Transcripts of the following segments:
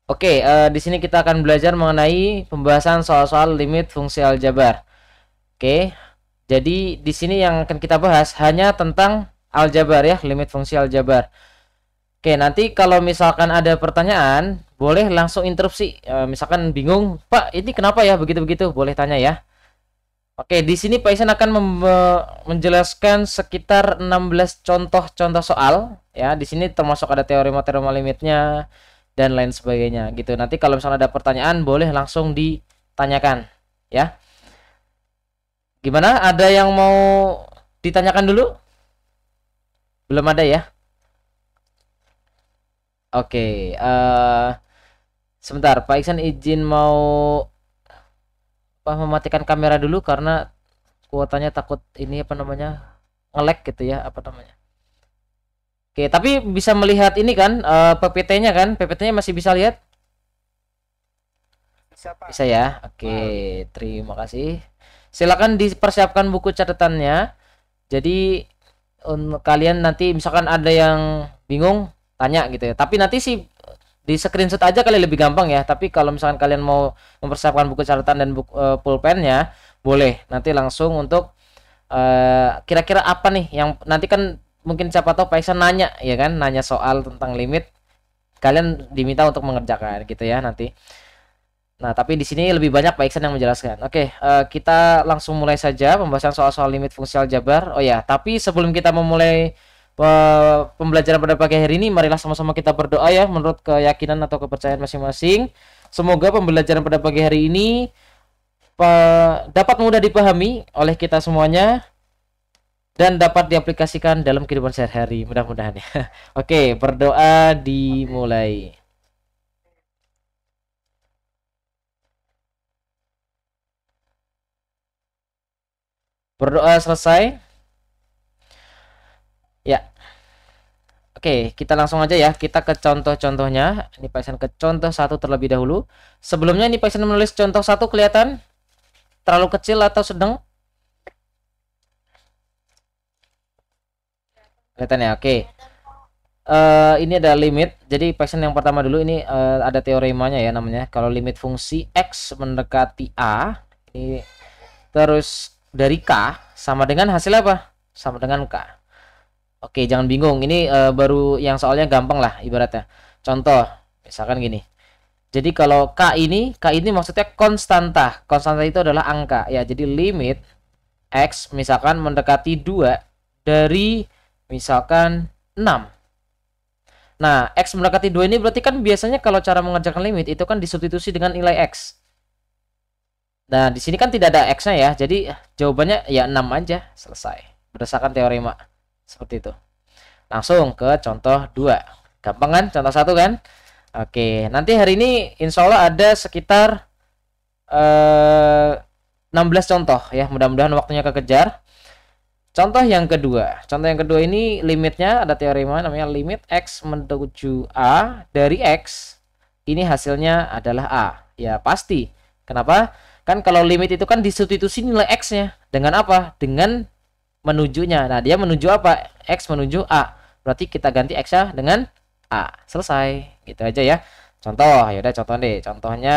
Oke, di sini kita akan belajar mengenai pembahasan soal-soal limit fungsi aljabar. Oke, jadi di sini yang akan kita bahas hanya tentang aljabar ya, limit fungsi aljabar. Oke, nanti kalau misalkan ada pertanyaan, boleh langsung interupsi. Misalkan bingung, Pak, ini kenapa ya begitu-begitu? Boleh tanya ya. Oke, di sini Pak Isan akan menjelaskan sekitar 16 contoh-contoh soal ya. Di sini termasuk ada teorema-teorema limitnya dan lain sebagainya gitu. Nanti kalau misalnya ada pertanyaan boleh langsung ditanyakan ya. Gimana? Ada yang mau ditanyakan dulu? Belum ada ya? Oke, sebentar, Pak Iksan izin mau mematikan kamera dulu karena kuotanya takut ini apa namanya nge-lag gitu ya, apa namanya. Oke, tapi bisa melihat ini kan PPT-nya kan? PPT-nya masih bisa lihat? Bisa, Pak. Bisa ya. Oke, terima kasih. Silakan dipersiapkan buku catatannya. Jadi kalian nanti misalkan ada yang bingung tanya gitu ya. Tapi nanti sih di screenshot aja kali lebih gampang ya. Tapi kalau misalkan kalian mau mempersiapkan buku catatan dan buku pulpennya, boleh nanti langsung untuk kira-kira apa nih yang nanti kan mungkin siapa tahu Pak Iksan nanya ya kan, nanya soal tentang limit, kalian diminta untuk mengerjakan gitu ya nanti. Nah, tapi di sini lebih banyak Pak Iksan yang menjelaskan. Oke, kita langsung mulai saja pembahasan soal-soal limit fungsi aljabar. Oh ya, tapi sebelum kita memulai pembelajaran pada pagi hari ini, marilah sama-sama kita berdoa ya menurut keyakinan atau kepercayaan masing-masing. Semoga pembelajaran pada pagi hari ini dapat mudah dipahami oleh kita semuanya dan dapat diaplikasikan dalam kehidupan sehari-hari. Mudah-mudahan ya. Oke, berdoa dimulai. Berdoa selesai. Ya, oke, kita langsung aja ya. Kita ke contoh-contohnya. Ini Pak Iksan ke contoh satu terlebih dahulu. Sebelumnya ini Pak Iksan menulis contoh satu kelihatan terlalu kecil atau sedang? Kelihatan ya. Oke. Ini ada limit. Jadi Pak Iksan yang pertama dulu ini ada teoremanya ya namanya. Kalau limit fungsi x mendekati a ini terus dari k sama dengan hasil apa? Sama dengan k. Oke, jangan bingung. Ini baru yang soalnya gampang lah ibaratnya. Contoh, misalkan gini. Jadi kalau K ini maksudnya konstanta. Konstanta itu adalah angka ya. Jadi limit X misalkan mendekati 2 dari misalkan 6. Nah, X mendekati 2 ini berarti kan biasanya kalau cara mengerjakan limit itu kan disubstitusi dengan nilai X. Nah, di sini kan tidak ada X-nya ya. Jadi jawabannya ya 6 aja, selesai. Berdasarkan teorema. Seperti itu. Langsung ke contoh 2. Gampang kan? Contoh 1 kan? Oke, nanti hari ini insya Allah ada sekitar 16 contoh ya. Mudah-mudahan waktunya kekejar. Contoh yang kedua ini limitnya ada teorema namanya limit X menuju A dari X. Ini hasilnya adalah A. Ya pasti. Kenapa? Kan kalau limit itu kan disubstitusi nilai X-nya. Dengan apa? Dengan menujunya. Nah, dia menuju apa? X menuju A. Berarti kita ganti X-nya dengan A. Selesai. Gitu aja ya. Contoh, ya udah contoh deh. Contohnya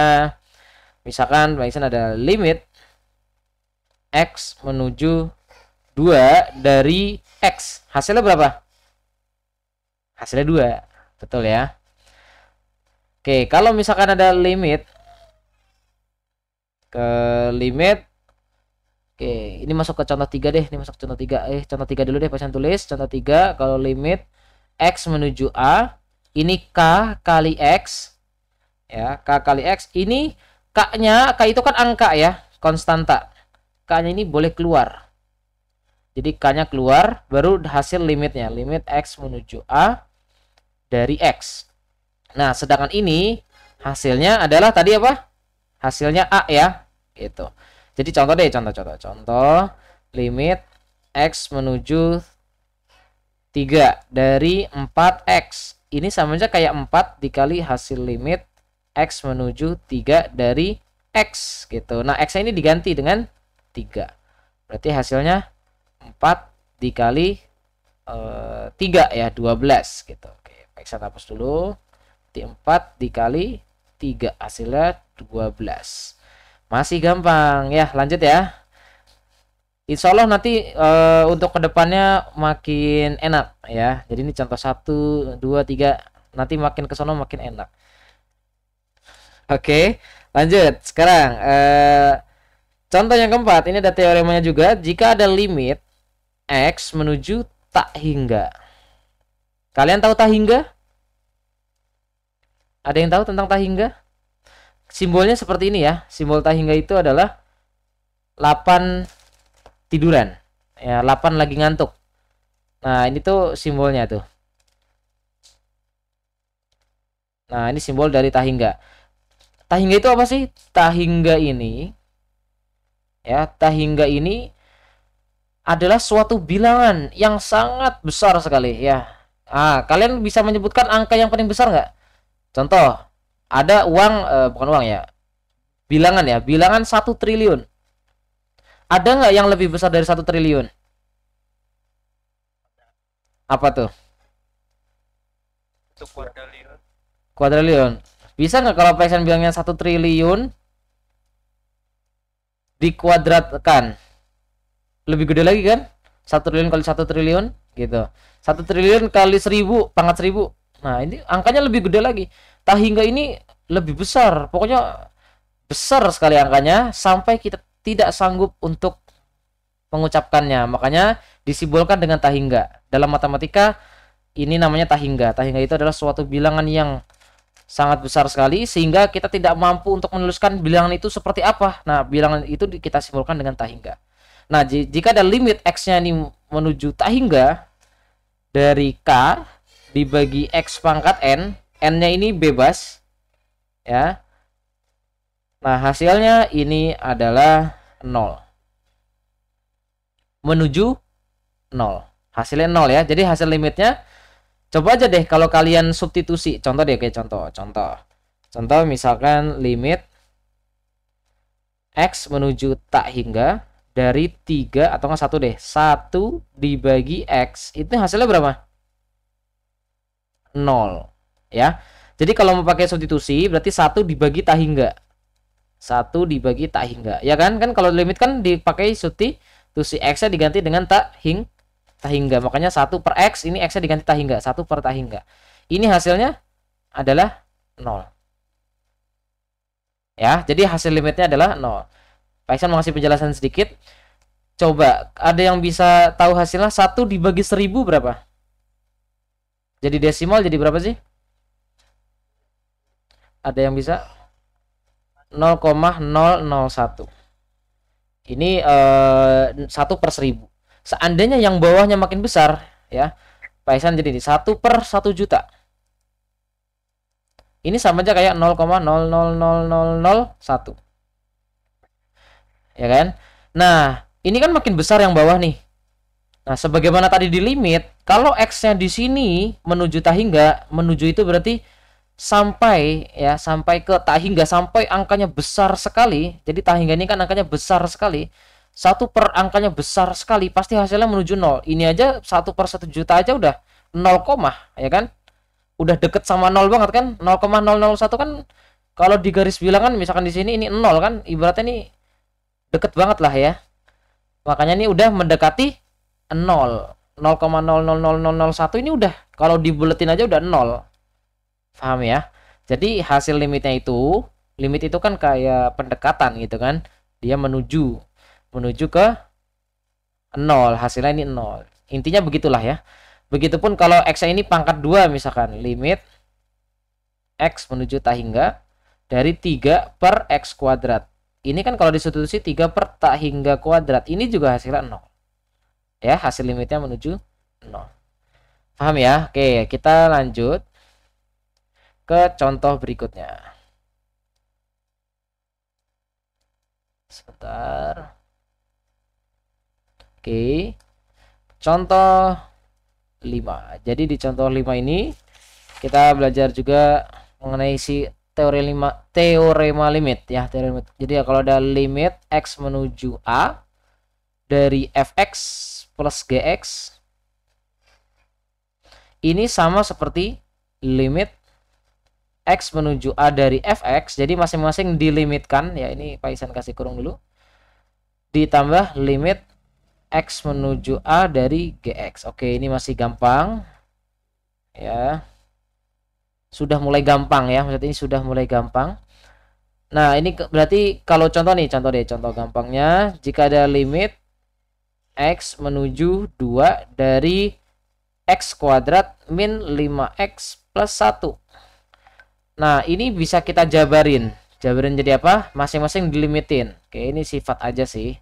misalkan misalnya ada limit X menuju 2 dari X. Hasilnya berapa? Hasilnya 2. Betul ya. Oke, kalau misalkan ada limit ke limit. Oke, ini masuk ke contoh 3 deh. Ini masuk contoh 3. Contoh 3 dulu deh, pasang tulis. Contoh 3 kalau limit X menuju A, ini K kali X. Ya, K kali X. Ini K-nya, K itu kan angka ya, konstanta. K-nya ini boleh keluar. Jadi K-nya keluar, baru hasil limitnya. Limit X menuju A dari X. Nah, sedangkan ini hasilnya adalah tadi apa? Hasilnya A ya. Gitu. Jadi contoh deh, contoh. Limit X menuju 3 dari 4X. Ini sama aja kayak 4 dikali hasil limit X menuju 3 dari X gitu. Nah, X-nya ini diganti dengan 3. Berarti hasilnya 4 dikali 3 ya, 12 gitu. Oke, X hapus dulu. Di 4 dikali 3, hasilnya 12. Masih gampang ya, lanjut ya. Insya Allah nanti untuk kedepannya makin enak ya. Jadi ini contoh 1, 2, 3, nanti makin ke sono makin enak. Oke, lanjut. Sekarang contoh yang keempat, ini ada teoremanya juga. Jika ada limit X menuju tak hingga. Kalian tahu tak hingga? Ada yang tahu tentang tak hingga? Simbolnya seperti ini ya. Simbol tak hingga itu adalah 8 tiduran. Ya, 8 lagi ngantuk. Nah, ini tuh simbolnya tuh. Nah, ini simbol dari tak hingga. Tak hingga itu apa sih? Tak hingga ini ya, tak hingga ini adalah suatu bilangan yang sangat besar sekali ya. Kalian bisa menyebutkan angka yang paling besar nggak? Contoh, ada uang, bukan uang ya, bilangan ya, bilangan 1 triliun. Ada nggak yang lebih besar dari 1 triliun? Apa tuh? Itu kuadriliun. Kuadriliun. Bisa nggak kalau Python bilangnya 1 triliun dikuadratkan? Lebih gede lagi kan? 1 triliun kali 1 triliun gitu. 1 triliun kali 1000 pangkat 1000. Nah, ini angkanya lebih gede lagi. Tak hingga ini lebih besar. Pokoknya besar sekali angkanya sampai kita tidak sanggup untuk mengucapkannya. Makanya disimbolkan dengan tak hingga. Dalam matematika ini namanya tak hingga. Tak hingga itu adalah suatu bilangan yang sangat besar sekali sehingga kita tidak mampu untuk menuliskan bilangan itu seperti apa. Nah, bilangan itu kita simbolkan dengan tak hingga. Nah, jika ada limit X-nya ini menuju tak hingga dari K dibagi X pangkat N, N-nya ini bebas ya. Nah, hasilnya ini adalah 0. Menuju 0. Hasilnya 0 ya. Jadi hasil limitnya, coba aja deh kalau kalian substitusi. Contoh deh, kayak contoh misalkan limit X menuju tak hingga dari 3 atau enggak 1 deh. 1 dibagi X itu hasilnya berapa? 0 ya. Jadi kalau mau pakai substitusi berarti 1 dibagi tak hingga. 1 dibagi tak hingga. Ya kan? Kan kalau limit kan dipakai substitusi, X-nya diganti dengan tak hingga. Makanya 1 per X, ini X-nya diganti tak hingga. 1 per tak hingga. Ini hasilnya adalah 0. Ya, jadi hasil limitnya adalah 0. Python mengasih penjelasan sedikit. Coba, ada yang bisa tahu hasilnya 1 dibagi 1000 berapa? Jadi desimal jadi berapa sih? Ada yang bisa? 0,001. Ini 1 per 1000. Seandainya yang bawahnya makin besar ya, Python jadi 1 per 1 juta. Ini sama aja kayak 0,000001. Ya kan? Nah, ini kan makin besar yang bawah nih. Nah, sebagaimana tadi di limit, kalau X-nya di sini menuju tak hingga, menuju itu berarti sampai ya, sampai ke tak hingga, sampai angkanya besar sekali. Jadi tak hingga ini kan angkanya besar sekali. 1 per angkanya besar sekali, pasti hasilnya menuju 0. Ini aja 1 per 1 juta aja udah 0, ya kan? Udah deket sama 0 banget kan? 0,001 kan kalau di garis bilangan misalkan di sini ini 0 kan, ibaratnya ini deket banget lah ya. Makanya ini udah mendekati 0. 0,000001 ini udah, kalau dibuletin aja udah 0. Paham ya? Jadi hasil limitnya itu, limit itu kan kayak pendekatan gitu kan. Dia menuju ke 0, hasilnya ini 0. Intinya begitulah ya. Begitupun kalau X ini pangkat 2 misalkan, limit X menuju tak hingga dari 3 per X kuadrat. Ini kan kalau disubstitusi 3 per tak hingga kuadrat, ini juga hasilnya 0. Ya, hasil limitnya menuju 0. Paham ya? Oke, kita lanjut ke contoh berikutnya. Sebentar. Oke. Contoh 5. Jadi di contoh 5 ini kita belajar juga mengenai si teorema limit ya, teorema limit. Jadi ya, kalau ada limit X menuju A dari fx plus gx, ini sama seperti limit X menuju A dari fx, jadi masing-masing dilimitkan ya, ini Pak Isan kasih kurung dulu, ditambah limit X menuju A dari gx. Oke, ini masih gampang ya, sudah mulai gampang ya, maksudnya ini sudah mulai gampang. Nah, ini berarti kalau contoh nih, contoh gampangnya, jika ada limit X menuju 2 dari X kuadrat min 5X plus 1. Nah, ini bisa kita jabarin. Jabarin jadi apa? Masing-masing dilimitin. Oke, ini sifat aja sih.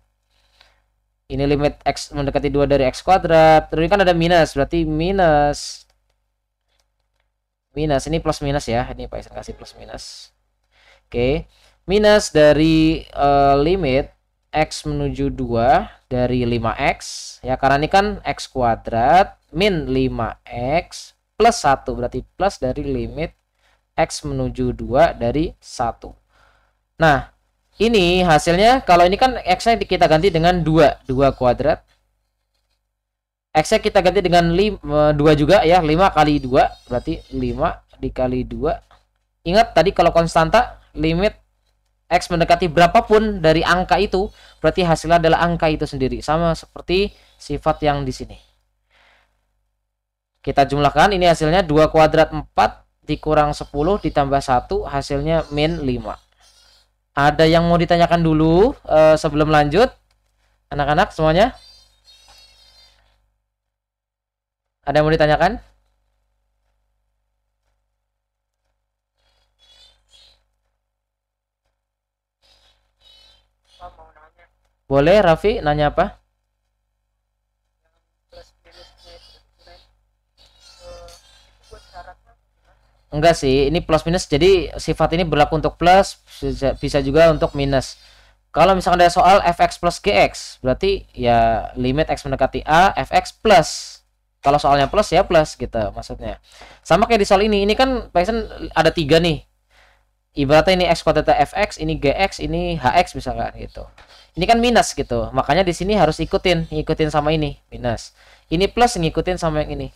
Ini limit X mendekati 2 dari X kuadrat. Terus ini kan ada minus, berarti minus. Minus, ini plus minus ya. Ini Pak Isan kasih plus minus. Oke, minus dari limit X menuju 2 dari 5X ya, karena ini kan X kuadrat min 5X plus 1, berarti plus dari limit X menuju 2 dari 1. Nah, ini hasilnya, kalau ini kan X-nya kita ganti dengan 2 kuadrat, X-nya kita ganti dengan 2 juga ya, 5 kali 2 berarti 5 dikali 2. Ingat tadi kalau konstanta limit X mendekati berapapun dari angka itu, berarti hasilnya adalah angka itu sendiri. Sama seperti sifat yang di sini. Kita jumlahkan, ini hasilnya 2 kuadrat 4 dikurang 10 ditambah 1, hasilnya min 5. Ada yang mau ditanyakan dulu sebelum lanjut? Anak-anak semuanya? Ada yang mau ditanyakan? Boleh, Raffi, nanya apa? Enggak sih, ini plus minus, jadi sifat ini berlaku untuk plus, bisa juga untuk minus. Kalau misalkan ada soal fx plus gx, berarti ya limit x mendekati a, fx plus. Kalau soalnya plus ya plus gitu maksudnya. Sama kayak di soal ini kan Python ada 3 nih. Ibaratnya ini x kuadrat fx, ini gx, ini hx misalkan gitu. Ini kan minus gitu, makanya di sini harus ngikutin sama ini minus. Ini plus ngikutin sama yang ini.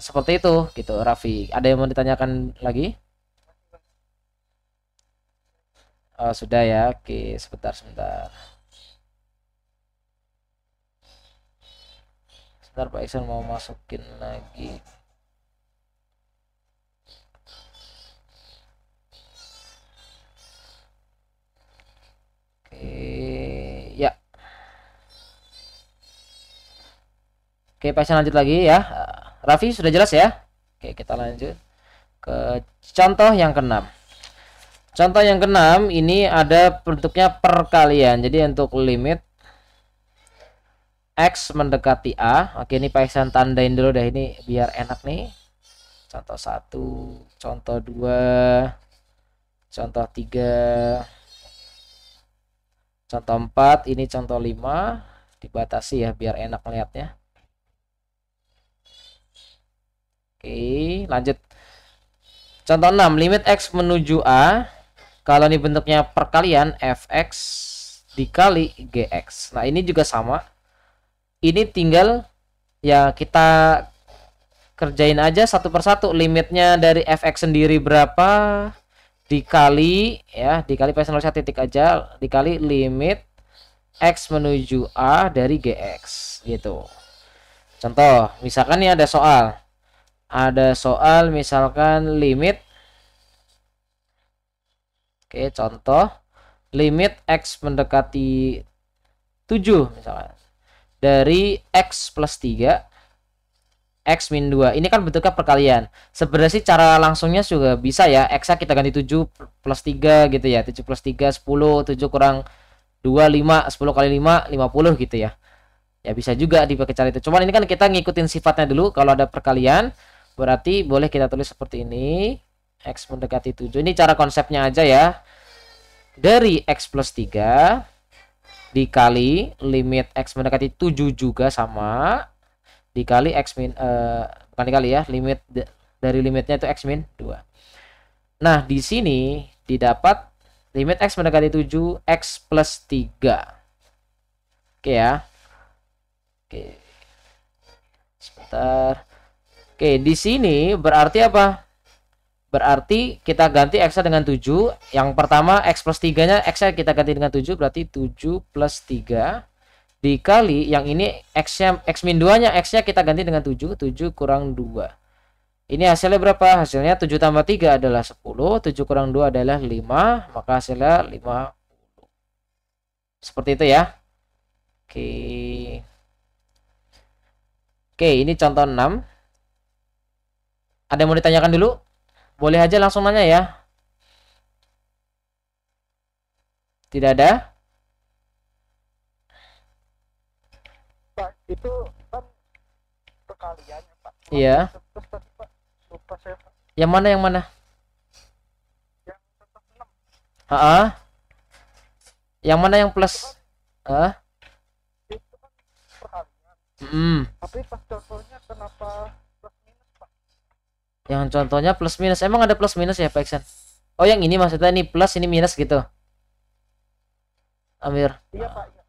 Seperti itu gitu, Raffi. Ada yang mau ditanyakan lagi? Sudah ya. Oke, sebentar. Sebentar Pak Iksan mau masukin lagi. Ya. Oke, Pak Iksan lanjut lagi ya. Raffi sudah jelas ya? Oke, kita lanjut ke contoh yang ke-6. Contoh yang ke-6 ini ada bentuknya perkalian. Jadi untuk limit X mendekati A. Oke, ini Pak Iksan tandain dulu deh ini biar enak nih. Contoh 1, contoh 2, contoh 3, contoh 4, ini contoh 5. Dibatasi ya biar enak melihatnya. Oke, lanjut. Contoh 6, limit X menuju A. Kalau ini bentuknya perkalian, fx dikali gx. Nah, ini juga sama. Ini tinggal ya kita kerjain aja satu persatu. Limitnya dari fx sendiri berapa, dikali ya, dikali P01 titik aja, dikali limit x menuju A dari gx gitu. Contoh, misalkan nih ada soal. Ada soal misalkan limit, oke, contoh limit X mendekati 7 misalkan dari X plus 3 X min 2. Ini kan bentuknya perkalian. Sebenarnya sih cara langsungnya juga bisa ya. X kita ganti 7 plus 3 gitu ya. 7 plus 3 10, 7 kurang 2 5, 10 kali 5 50 gitu ya. Ya bisa juga dipakai cara itu. Cuman ini kan kita ngikutin sifatnya dulu. Kalau ada perkalian berarti boleh kita tulis seperti ini. X mendekati 7. Ini cara konsepnya aja ya. Dari X plus 3 dikali limit X mendekati 7 juga sama, dikali X min bukan dikali ya, limit dari limitnya itu X min 2. Nah, di sini didapat limit X mendekati 7 X plus 3. Oke ya. Oke. Sebentar. Oke, di sini berarti apa? Berarti kita ganti X-nya dengan 7. Yang pertama X plus 3-nya X-nya kita ganti dengan 7, berarti 7 plus 3 dikali yang ini X-nya X min 2-nya X-nya kita ganti dengan 7, 7 kurang 2. Ini hasilnya berapa? Hasilnya 7 tambah 3 adalah 10, 7 kurang 2 adalah 5, maka hasilnya 50. Seperti itu ya. Oke. Oke, ini contoh 6. Ada yang mau ditanyakan dulu? Boleh aja langsung nanya ya. Tidak ada? Pak, itu kan perkaliannya, Pak. Iya. Terus tadi, Pak, lupa saya, Pak. Yang mana yang mana? Yang contoh 6 Heeh. Yang mana yang plus? Heeh. itu kan perkalian. Tapi pas contohnya kenapa plus minus, Pak? Yang contohnya plus minus. Emang ada plus minus ya, Pak Iksan? Oh, yang ini maksudnya ini plus ini minus gitu. Amir. Iya, Pak. Iya.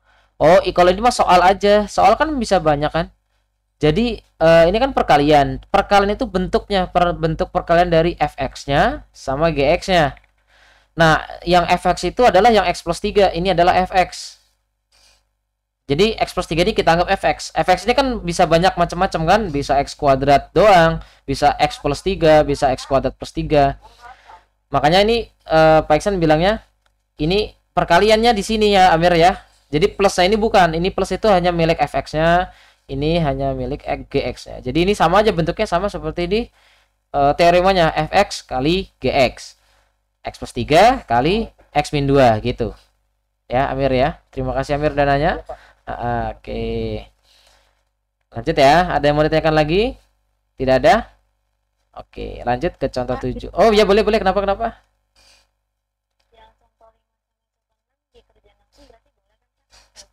Oh, kalau ini mah soal aja. Soal kan bisa banyak kan. Jadi ini kan perkalian. Perkalian itu bentuknya bentuk perkalian dari fx-nya sama gx-nya. Nah, yang fx itu adalah yang x plus 3. Ini adalah fx. Jadi x plus 3 ini kita anggap fx. Fx ini kan bisa banyak macam-macam kan. Bisa x kuadrat doang, bisa x plus 3, bisa x kuadrat plus 3. Makanya ini Pak Iksan bilangnya ini perkaliannya di sini ya, Amir ya. Jadi plusnya ini bukan. Ini plus itu hanya milik fx-nya. Ini hanya milik gx-nya. Jadi ini sama aja bentuknya, sama seperti di teoremanya fx kali gx. X plus 3 kali X min 2 gitu. Ya, Amir ya. Terima kasih Amir dananya. Oke. Lanjut ya. Ada yang mau ditanyakan lagi? Tidak ada? Oke, lanjut ke contoh 7. Oh, ya boleh boleh. Kenapa kenapa?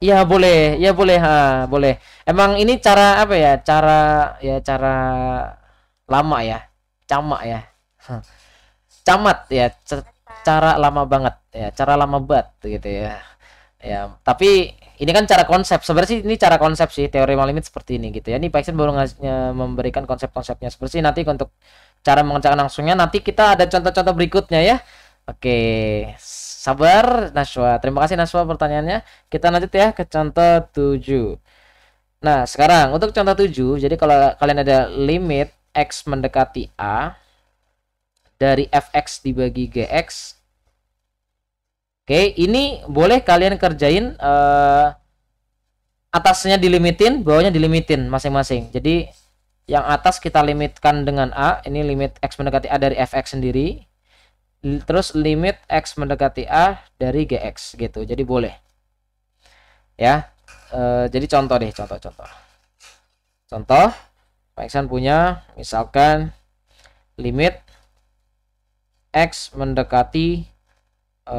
Ya boleh, ya boleh, boleh. Emang ini cara apa ya? Cara lama ya. Camak ya. Camat ya, cara lama banget ya, cara lama banget gitu ya. Ya, tapi ini kan cara konsep. Sebenarnya sih ini cara konsep sih, teorema limit seperti ini gitu ya. Ini Pak Iksan baru memberikan konsep-konsepnya seperti ini. Nanti untuk cara mengerjakan langsungnya nanti kita ada contoh-contoh berikutnya ya. Oke, sabar Naswa. Terima kasih Naswa pertanyaannya. Kita lanjut ya ke contoh 7. Nah, sekarang untuk contoh 7, jadi kalau kalian ada limit x mendekati a dari fx dibagi gx. Oke, ini boleh kalian kerjain atasnya dilimitin, bawahnya dilimitin masing-masing. Jadi yang atas kita limitkan dengan a, ini limit x mendekati a dari fx sendiri. Terus limit x mendekati a dari gx gitu. Jadi boleh. Ya. Jadi contoh deh, contoh. Contoh, Pak Iksan punya misalkan limit X mendekati 3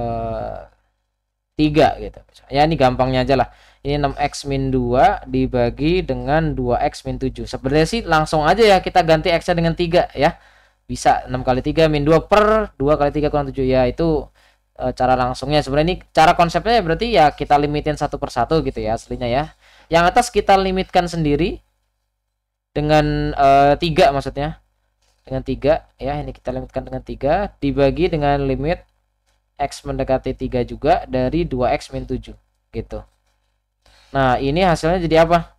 gitu. Ya ini gampangnya aja lah. Ini 6X min 2 dibagi dengan 2X min 7. Sebenarnya sih langsung aja ya kita ganti X-nya dengan 3 ya. Bisa 6 kali 3 min 2 per 2 kali 3 kurang 7. Ya itu cara langsungnya. Sebenarnya ini cara konsepnya ya berarti ya kita limitin satu per satu gitu ya aslinya ya. Yang atas kita limitkan sendiri dengan 3 maksudnya. Dengan 3 ya, ini kita limitkan dengan 3 dibagi dengan limit X mendekati 3 juga dari 2X min 7 gitu. Nah ini hasilnya jadi apa?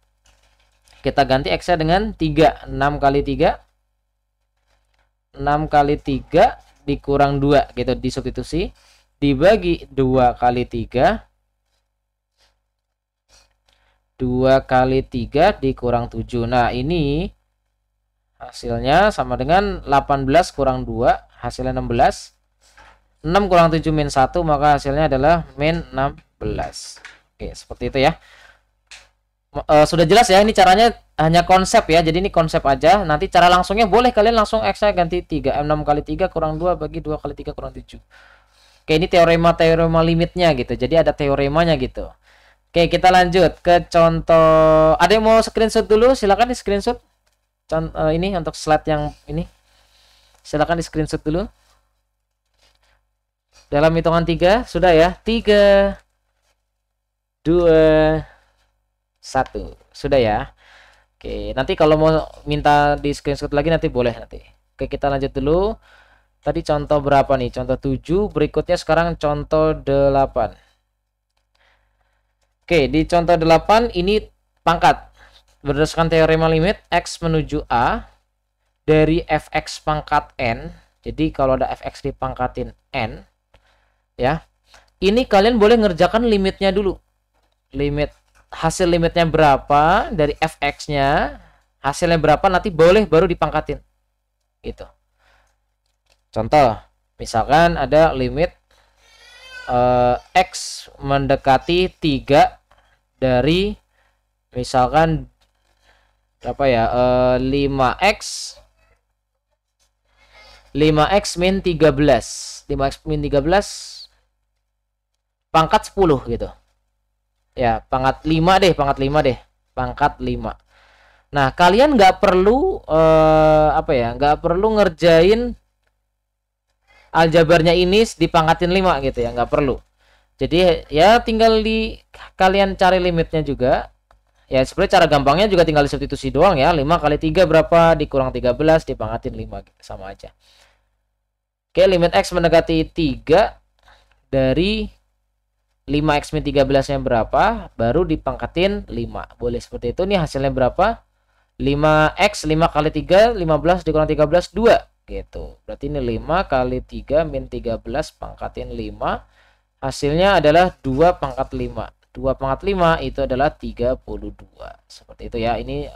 Kita ganti X nya dengan 3. 6 kali 3 6 kali 3 dikurang 2 gitu, disubstitusi dibagi 2 kali 3 2 kali 3 dikurang 7. Nah ini hasilnya sama dengan 18 kurang 2, hasilnya 16. 6 kurang 7 min 1, maka hasilnya adalah min 16. Oke, seperti itu ya. Sudah jelas ya, ini caranya hanya konsep ya. Jadi ini konsep aja. Nanti cara langsungnya boleh kalian langsung X-nya ganti 3. 6 kali 3 kurang 2 bagi 2 kali 3 kurang 7. Oke, ini teorema limitnya gitu. Jadi ada teoremanya gitu. Oke, kita lanjut ke contoh. Ada yang mau screenshot dulu? Silakan di screenshot. Ini untuk slide yang ini. Silakan di screenshot dulu. Dalam hitungan 3 sudah ya. 3 2 1 sudah ya. Oke, nanti kalau mau minta di screenshot lagi nanti boleh nanti. Oke, kita lanjut dulu. Tadi contoh berapa nih? Contoh 7, berikutnya sekarang contoh 8. Oke, di contoh 8 ini pangkat. Berdasarkan teorema limit X menuju A dari fx pangkat N. Jadi kalau ada fx dipangkatin N, ya. Ini kalian boleh ngerjakan limitnya dulu. Hasil limitnya berapa dari fx-nya, hasilnya berapa nanti boleh baru dipangkatin. Gitu. Contoh, misalkan ada limit X mendekati 3 dari misalkan berapa ya, 5x min 13, 5x min 13 pangkat 10 gitu ya, pangkat 5 deh, pangkat 5. Nah, kalian nggak perlu nggak perlu ngerjain aljabarnya ini dipangkatin 5 gitu ya, nggak perlu. Jadi ya tinggal kalian cari limitnya juga. Ya sebenarnya cara gampangnya juga tinggal substitusi doang ya. 5 kali 3 berapa, dikurang 13 dipangkatin 5 gitu, sama aja. Oke, limit X mendekati 3 dari 5x min 13 nya berapa, baru dipangkatin 5. Boleh seperti itu. Nih hasilnya berapa? 5x 5 kali 3 15 dikurang 13 2 gitu. Berarti ini 5 kali 3 min 13 pangkatin 5. Hasilnya adalah 2 pangkat 5. 2 pangkat 5 itu adalah 32. Seperti itu ya. Ini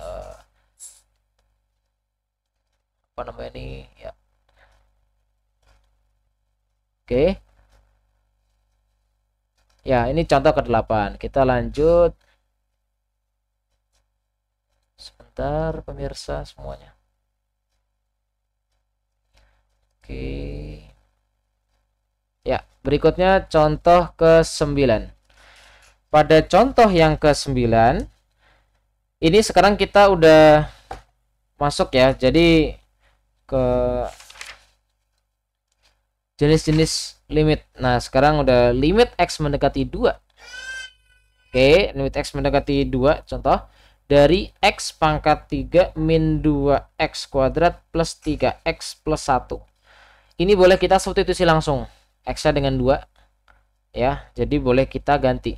apa namanya nih ya. Oke. Ya, ini contoh ke-8. Kita lanjut. Sebentar pemirsa semuanya. Oke. Ya, berikutnya contoh ke-9. Pada contoh yang ke-9 ini sekarang kita udah masuk ya. Jadi ke jenis-jenis limit. Nah, sekarang udah limit X mendekati 2. Oke, limit X mendekati 2 contoh dari X pangkat 3 min 2X kuadrat plus 3X plus 1. Ini boleh kita substitusi langsung X-nya dengan 2 ya. Jadi boleh kita ganti.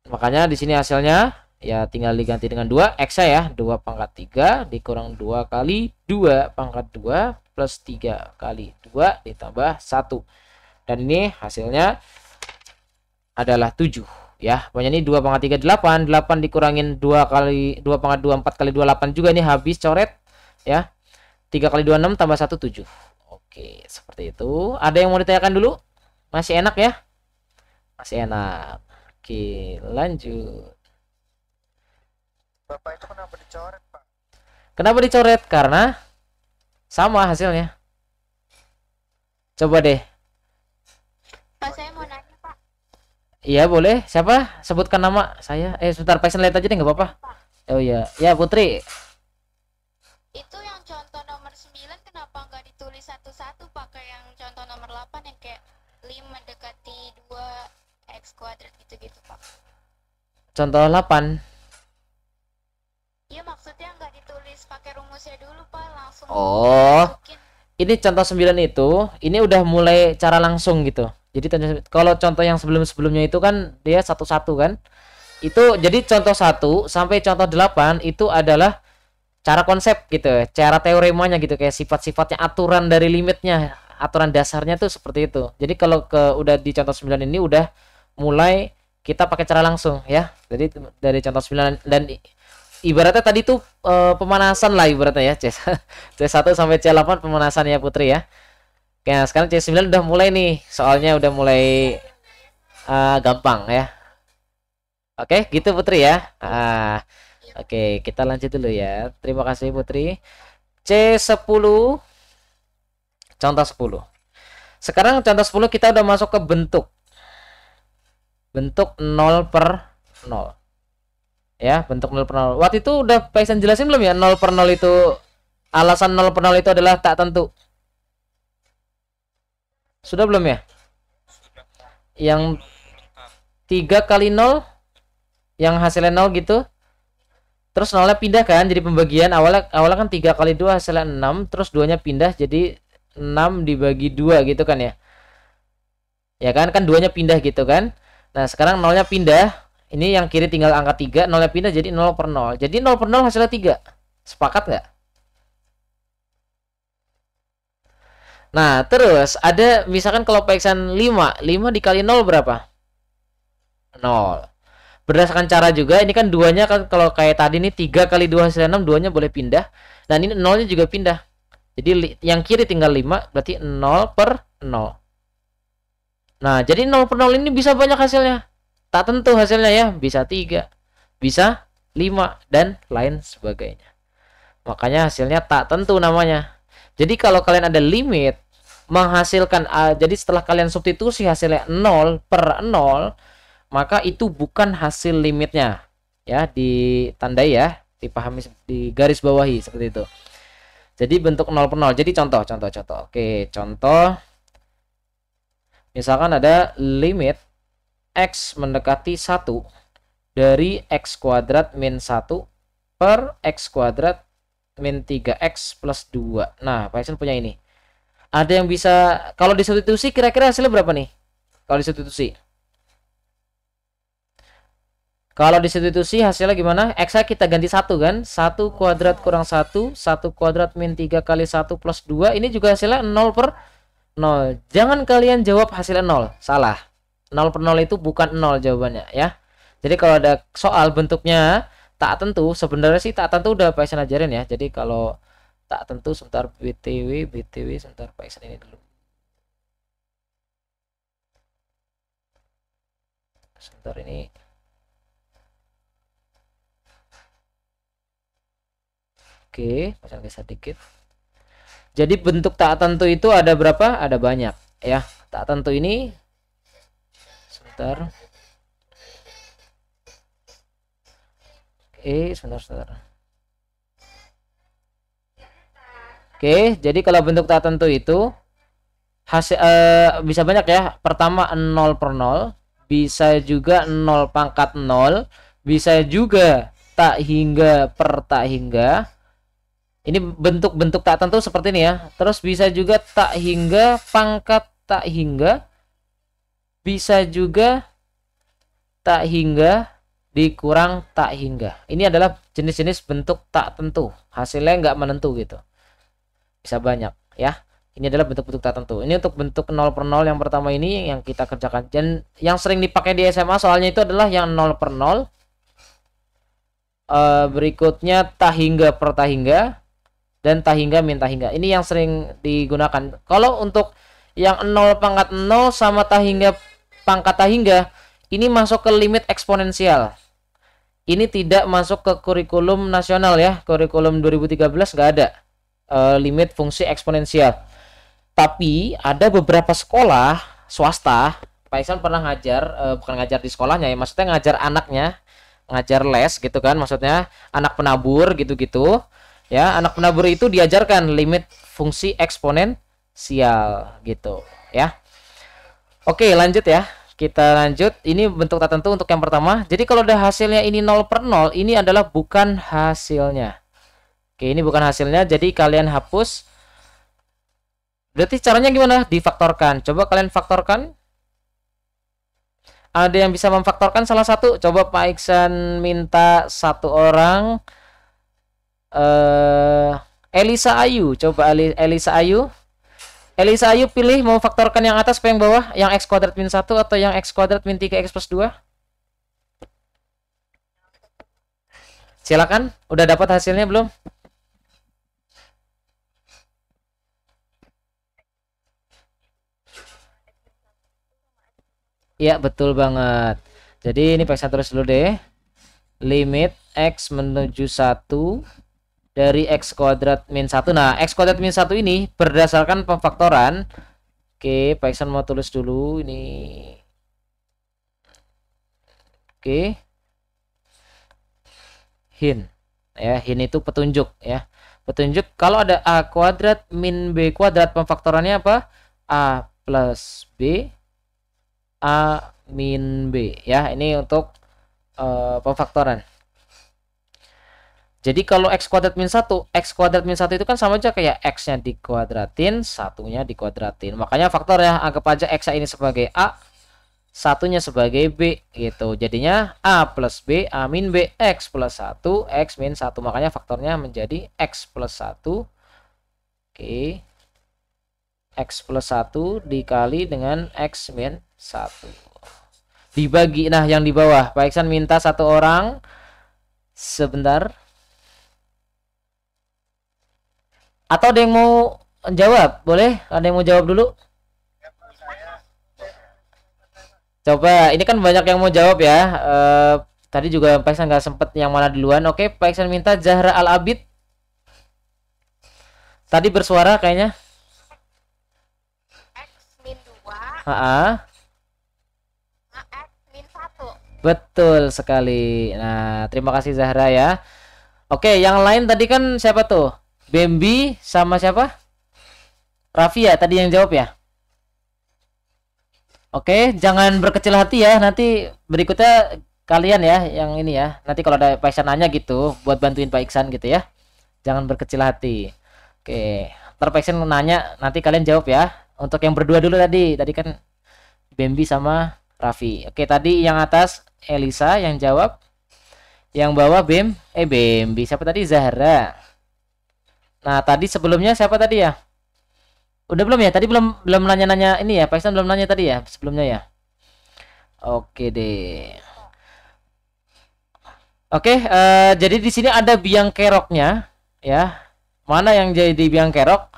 Makanya di sini hasilnya ya tinggal diganti dengan 2 X-nya ya. 2 pangkat 3 dikurang 2 kali 2 pangkat 2 plus 3 kali 2 ditambah 1. Dan ini hasilnya adalah 7 ya. Pokoknya ini 2 pangkat 3 8, 8 dikurangin 2 kali 2 pangkat 2 4 kali 2 8 juga ini habis coret ya. 3 kali 2 6 tambah 1 7. Oke, seperti itu. Ada yang mau ditanyakan dulu? Masih enak ya? Masih enak. Oke, lanjut. Bapak itu kenapa dicoret, Pak? Kenapa dicoret? Karena sama hasilnya. Coba deh. Pak, saya mau nanya, Pak. Iya, boleh. Siapa? Sebutkan nama saya. Sebentar, pasien lihat aja deh, nggak apa-apa. Oh iya. Ya, Putri. Itu yang contoh nomor 9 kenapa nggak ditulis satu-satu, pakai yang contoh nomor 8 yang kayak 5 dekati 2x kuadrat gitu-gitu, Pak? Contoh 8. Iya, maksudnya nggak ditulis pakai rumusnya dulu, Pak, langsung Oh. masukin. Ini contoh 9 itu, ini udah mulai cara langsung gitu. Jadi kalau contoh yang sebelum-sebelumnya itu kan dia satu-satu kan. Itu jadi contoh 1 sampai contoh 8 itu adalah cara konsep gitu, cara teoremanya gitu, kayak sifat-sifatnya, aturan dari limitnya, aturan dasarnya tuh seperti itu. Jadi kalau udah di contoh 9 ini udah mulai kita pakai cara langsung ya. Jadi dari contoh 9 dan ibaratnya tadi tuh pemanasan lah ibaratnya ya, C1 sampai C8 pemanasan ya Putri ya. Oke, nah sekarang C9 udah mulai nih, soalnya udah mulai gampang ya. Oke, gitu Putri ya. Oke, kita lanjut dulu ya. Terima kasih Putri. C10 contoh 10. Sekarang contoh 10 kita udah masuk ke bentuk 0 per 0. Ya, bentuk 0 per 0. Waktu itu udah Paisan jelasin belum ya? 0 per 0 itu, alasan 0 per 0 itu adalah tak tentu. Sudah belum ya? Yang 3 kali 0 yang hasilnya 0 gitu. Terus nolnya pindah kan jadi pembagian awalnya kan 3 kali 2 hasilnya 6, terus 2-nya pindah jadi 6 dibagi 2 gitu kan ya. Ya kan 2-nya pindah gitu kan. Nah, sekarang nolnya pindah. Ini yang kiri tinggal angka 3, nolnya pindah jadi 0 per 0. Jadi 0 per 0 hasilnya 3. Sepakat nggak? Nah, terus ada misalkan kalau PXan 5 dikali 0 berapa? 0. Berdasarkan cara juga, ini kan duanya kan kalau kayak tadi nih 3 kali 2 hasilnya 6, duanya boleh pindah. Dan ini 0-nya juga pindah. Jadi yang kiri tinggal 5, berarti 0 per 0. Nah, jadi 0 per 0 ini bisa banyak hasilnya. Tak tentu hasilnya ya, bisa 3, bisa 5, dan lain sebagainya. Makanya hasilnya tak tentu namanya. Jadi kalau kalian ada limit menghasilkan jadi setelah kalian substitusi hasilnya 0 per 0, maka itu bukan hasil limitnya. Ya, ditandai ya, dipahami, di garis bawahi seperti itu. Jadi bentuk 0 per 0. Jadi contoh. Oke, contoh. Misalkan ada limit X mendekati 1 dari X kuadrat min 1 per X kuadrat min 3X plus 2. Nah, Pak Iksan punya ini. Ada yang bisa, kalau disubstitusi kira-kira hasilnya berapa nih? Kalau disubstitusi. Kalau disubstitusi hasilnya gimana? X-nya kita ganti 1 kan? 1 kuadrat kurang 1, 1 kuadrat min 3 kali 1 plus 2. Ini juga hasilnya 0 per 0. Jangan kalian jawab hasilnya 0. Salah. 0 per 0 itu bukan 0 jawabannya ya. Jadi kalau ada soal bentuknya tak tentu, sebenarnya sih tak tentu udah Pak Iksan ajarin ya. Jadi kalau tak tentu sebentar BTW sebentar Pak Iksan ini dulu. Sebentar ini. Oke, Pak Iksan geser dikit. Jadi bentuk tak tentu itu ada berapa? Ada banyak ya. Tak tentu ini sebentar. Oke, sebentar. Oke, jadi kalau bentuk tak tentu itu hasil bisa banyak ya. Pertama 0 per 0, bisa juga 0 pangkat 0, bisa juga tak hingga per tak hingga. Ini bentuk-bentuk tak tentu seperti ini ya. Terus bisa juga tak hingga pangkat tak hingga, bisa juga tak hingga dikurang tak hingga. Ini adalah jenis-jenis bentuk tak tentu. Hasilnya nggak menentu gitu. Bisa banyak ya. Ini adalah bentuk-bentuk tak tentu. Ini untuk bentuk 0 per 0 yang pertama ini yang kita kerjakan. Dan yang sering dipakai di SMA soalnya itu adalah yang 0 per 0. Berikutnya tak hingga per tak hingga. Dan tak hingga min tak hingga. Ini yang sering digunakan. Kalau untuk yang 0 pangkat 0 sama tak hingga pangkat tak hingga, ini masuk ke limit eksponensial. Ini tidak masuk ke kurikulum nasional ya. Kurikulum 2013 nggak ada limit fungsi eksponensial. Tapi ada beberapa sekolah swasta, Pak Iksan pernah ngajar, bukan ngajar di sekolahnya ya, maksudnya ngajar anaknya, ngajar les gitu kan, maksudnya anak penabur gitu-gitu. Ya, anak penabur itu diajarkan limit fungsi eksponensial gitu ya. Oke, lanjut ya. Kita lanjut. Ini bentuk tak tentu untuk yang pertama. Jadi kalau udah hasilnya ini 0 per 0, ini adalah bukan hasilnya. Oke, ini bukan hasilnya. Jadi kalian hapus. Berarti caranya gimana? Difaktorkan. Coba kalian faktorkan. Ada yang bisa memfaktorkan salah satu? Coba Pak Iksan minta satu orang. Elisa Ayu, coba Elisa Ayu. Elisa Ayu pilih mau faktorkan yang atas apa yang bawah, yang x kuadrat min 1 atau yang x kuadrat min 3x plus 2. Silakan, udah dapat hasilnya belum? Iya, betul banget. Jadi ini Pak terus dulu deh. Limit x menuju 1 dari x kuadrat min 1. Nah, x kuadrat min 1 ini berdasarkan pemfaktoran. Oke, Pak Iksan mau tulis dulu ini. Oke. Hin. Ya, hin itu petunjuk ya. Petunjuk kalau ada a kuadrat min b kuadrat, pemfaktorannya apa? A plus b a min b ya. Ini untuk pemfaktoran. Jadi kalau x kuadrat min 1, x kuadrat min 1 itu kan sama aja kayak x-nya dikuadratin, satunya dikuadratin. Makanya faktor ya, anggap aja x ini sebagai A, satunya sebagai B gitu. Jadinya A plus B, A min B, x plus 1, x min 1. Makanya faktornya menjadi x plus 1. Oke. X plus 1 dikali dengan x min 1. Dibagi, nah yang di bawah Pak Iksan minta satu orang sebentar. Atau ada yang mau jawab? Boleh? Ada yang mau jawab dulu? Coba, ini kan banyak yang mau jawab ya. Tadi juga Pak Iksan nggak sempet yang mana duluan. Oke, Pak Iksan minta Zahra Al-Abid. Tadi bersuara kayaknya. X min 2, Ha-ha. X min 1. Betul sekali. Nah, terima kasih Zahra ya. Oke, yang lain tadi kan siapa tuh? Bambi sama siapa? Raffi ya tadi yang jawab ya. Oke, jangan berkecil hati ya. Nanti berikutnya kalian ya yang ini ya. Nanti kalau ada Pak Iksan nanya gitu buat bantuin Pak Iksan gitu ya. Jangan berkecil hati. Oke, ntar Pak Iksan nanya nanti kalian jawab ya. Untuk yang berdua dulu tadi. Tadi kan Bambi sama Raffi. Oke, tadi yang atas Elisa yang jawab. Yang bawah Bambi. Siapa tadi? Zahra. Nah, tadi sebelumnya siapa tadi ya? Udah belum ya? Tadi belum nanya-nanya ini ya. Pak Iksan belum nanya tadi ya sebelumnya ya. Oke deh. Oke, jadi di sini ada biang keroknya ya. Mana yang jadi biang kerok?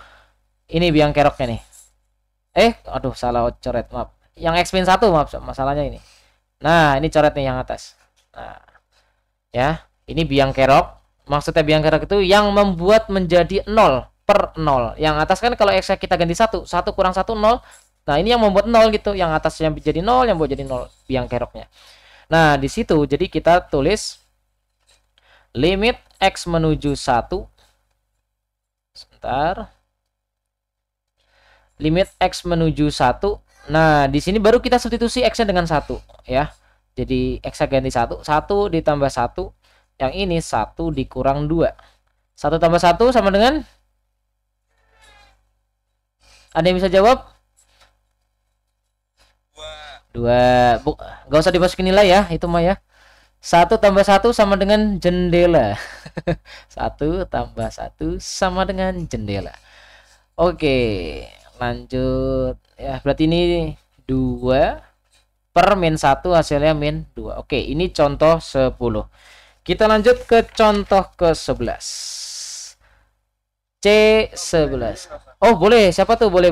Ini biang keroknya nih. Aduh salah coret, maaf. Yang X min 1 maaf masalahnya ini. Nah, ini coret nih yang atas. Nah, ya, ini biang kerok. Maksudnya biang kerok itu yang membuat menjadi 0 per 0. Yang atas kan kalau X kita ganti 1, 1 kurang 1 0. Nah, ini yang membuat 0 gitu. Yang atasnya jadi 0, yang buat jadi 0 biang keroknya. Nah, di situ jadi kita tulis limit X menuju 1. Sebentar. Limit X menuju 1. Nah, di sini baru kita substitusi X-nya dengan 1 ya. Jadi X-nya ganti 1, 1 ditambah 1. Yang ini 1 dikurang 2. 1 tambah 1 sama dengan? Ada yang bisa jawab? 2. Gak usah dimasukin nilai ya, itu mah ya. 1 tambah 1 sama dengan jendela. 1 tambah 1 sama dengan jendela. Oke, lanjut. Ya, berarti ini 2 per min 1 hasilnya min 2. Oke, ini contoh 10. Kita lanjut ke contoh ke-11. C11. Oh, boleh. Siapa tuh? Boleh.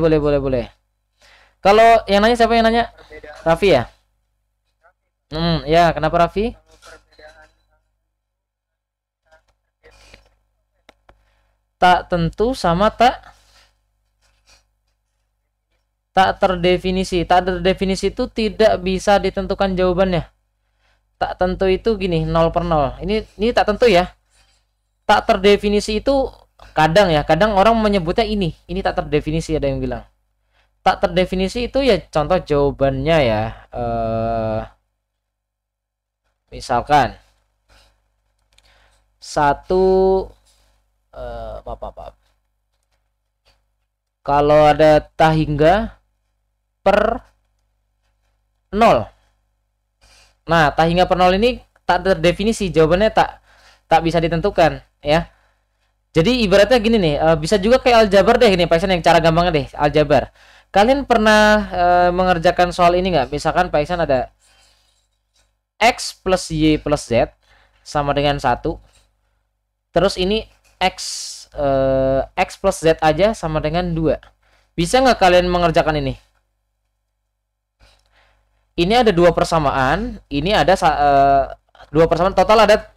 Kalau yang nanya siapa yang nanya? Raffi ya? Ya, kenapa Raffi? Tak tentu sama tak terdefinisi. Tak terdefinisi itu tidak bisa ditentukan jawabannya. Tak tentu itu gini, 0 per 0. Ini tak tentu ya. Tak terdefinisi itu kadang orang menyebutnya ini tak terdefinisi, ada yang bilang. Tak terdefinisi itu ya contoh jawabannya ya. Misalkan 1 maaf. Kalau ada tak hingga per 0. Nah, tak hingga per 0 ini tak terdefinisi, jawabannya tak bisa ditentukan ya. Jadi ibaratnya gini nih, bisa juga kayak aljabar deh, ini Pak Iksan yang cara gampangnya deh, aljabar. Kalian pernah mengerjakan soal ini nggak? Misalkan Pak Iksan ada X plus Y plus Z sama dengan 1. Terus ini X plus Z aja sama dengan 2. Bisa nggak kalian mengerjakan ini? Ini ada 2 persamaan, ini ada 2 persamaan, total ada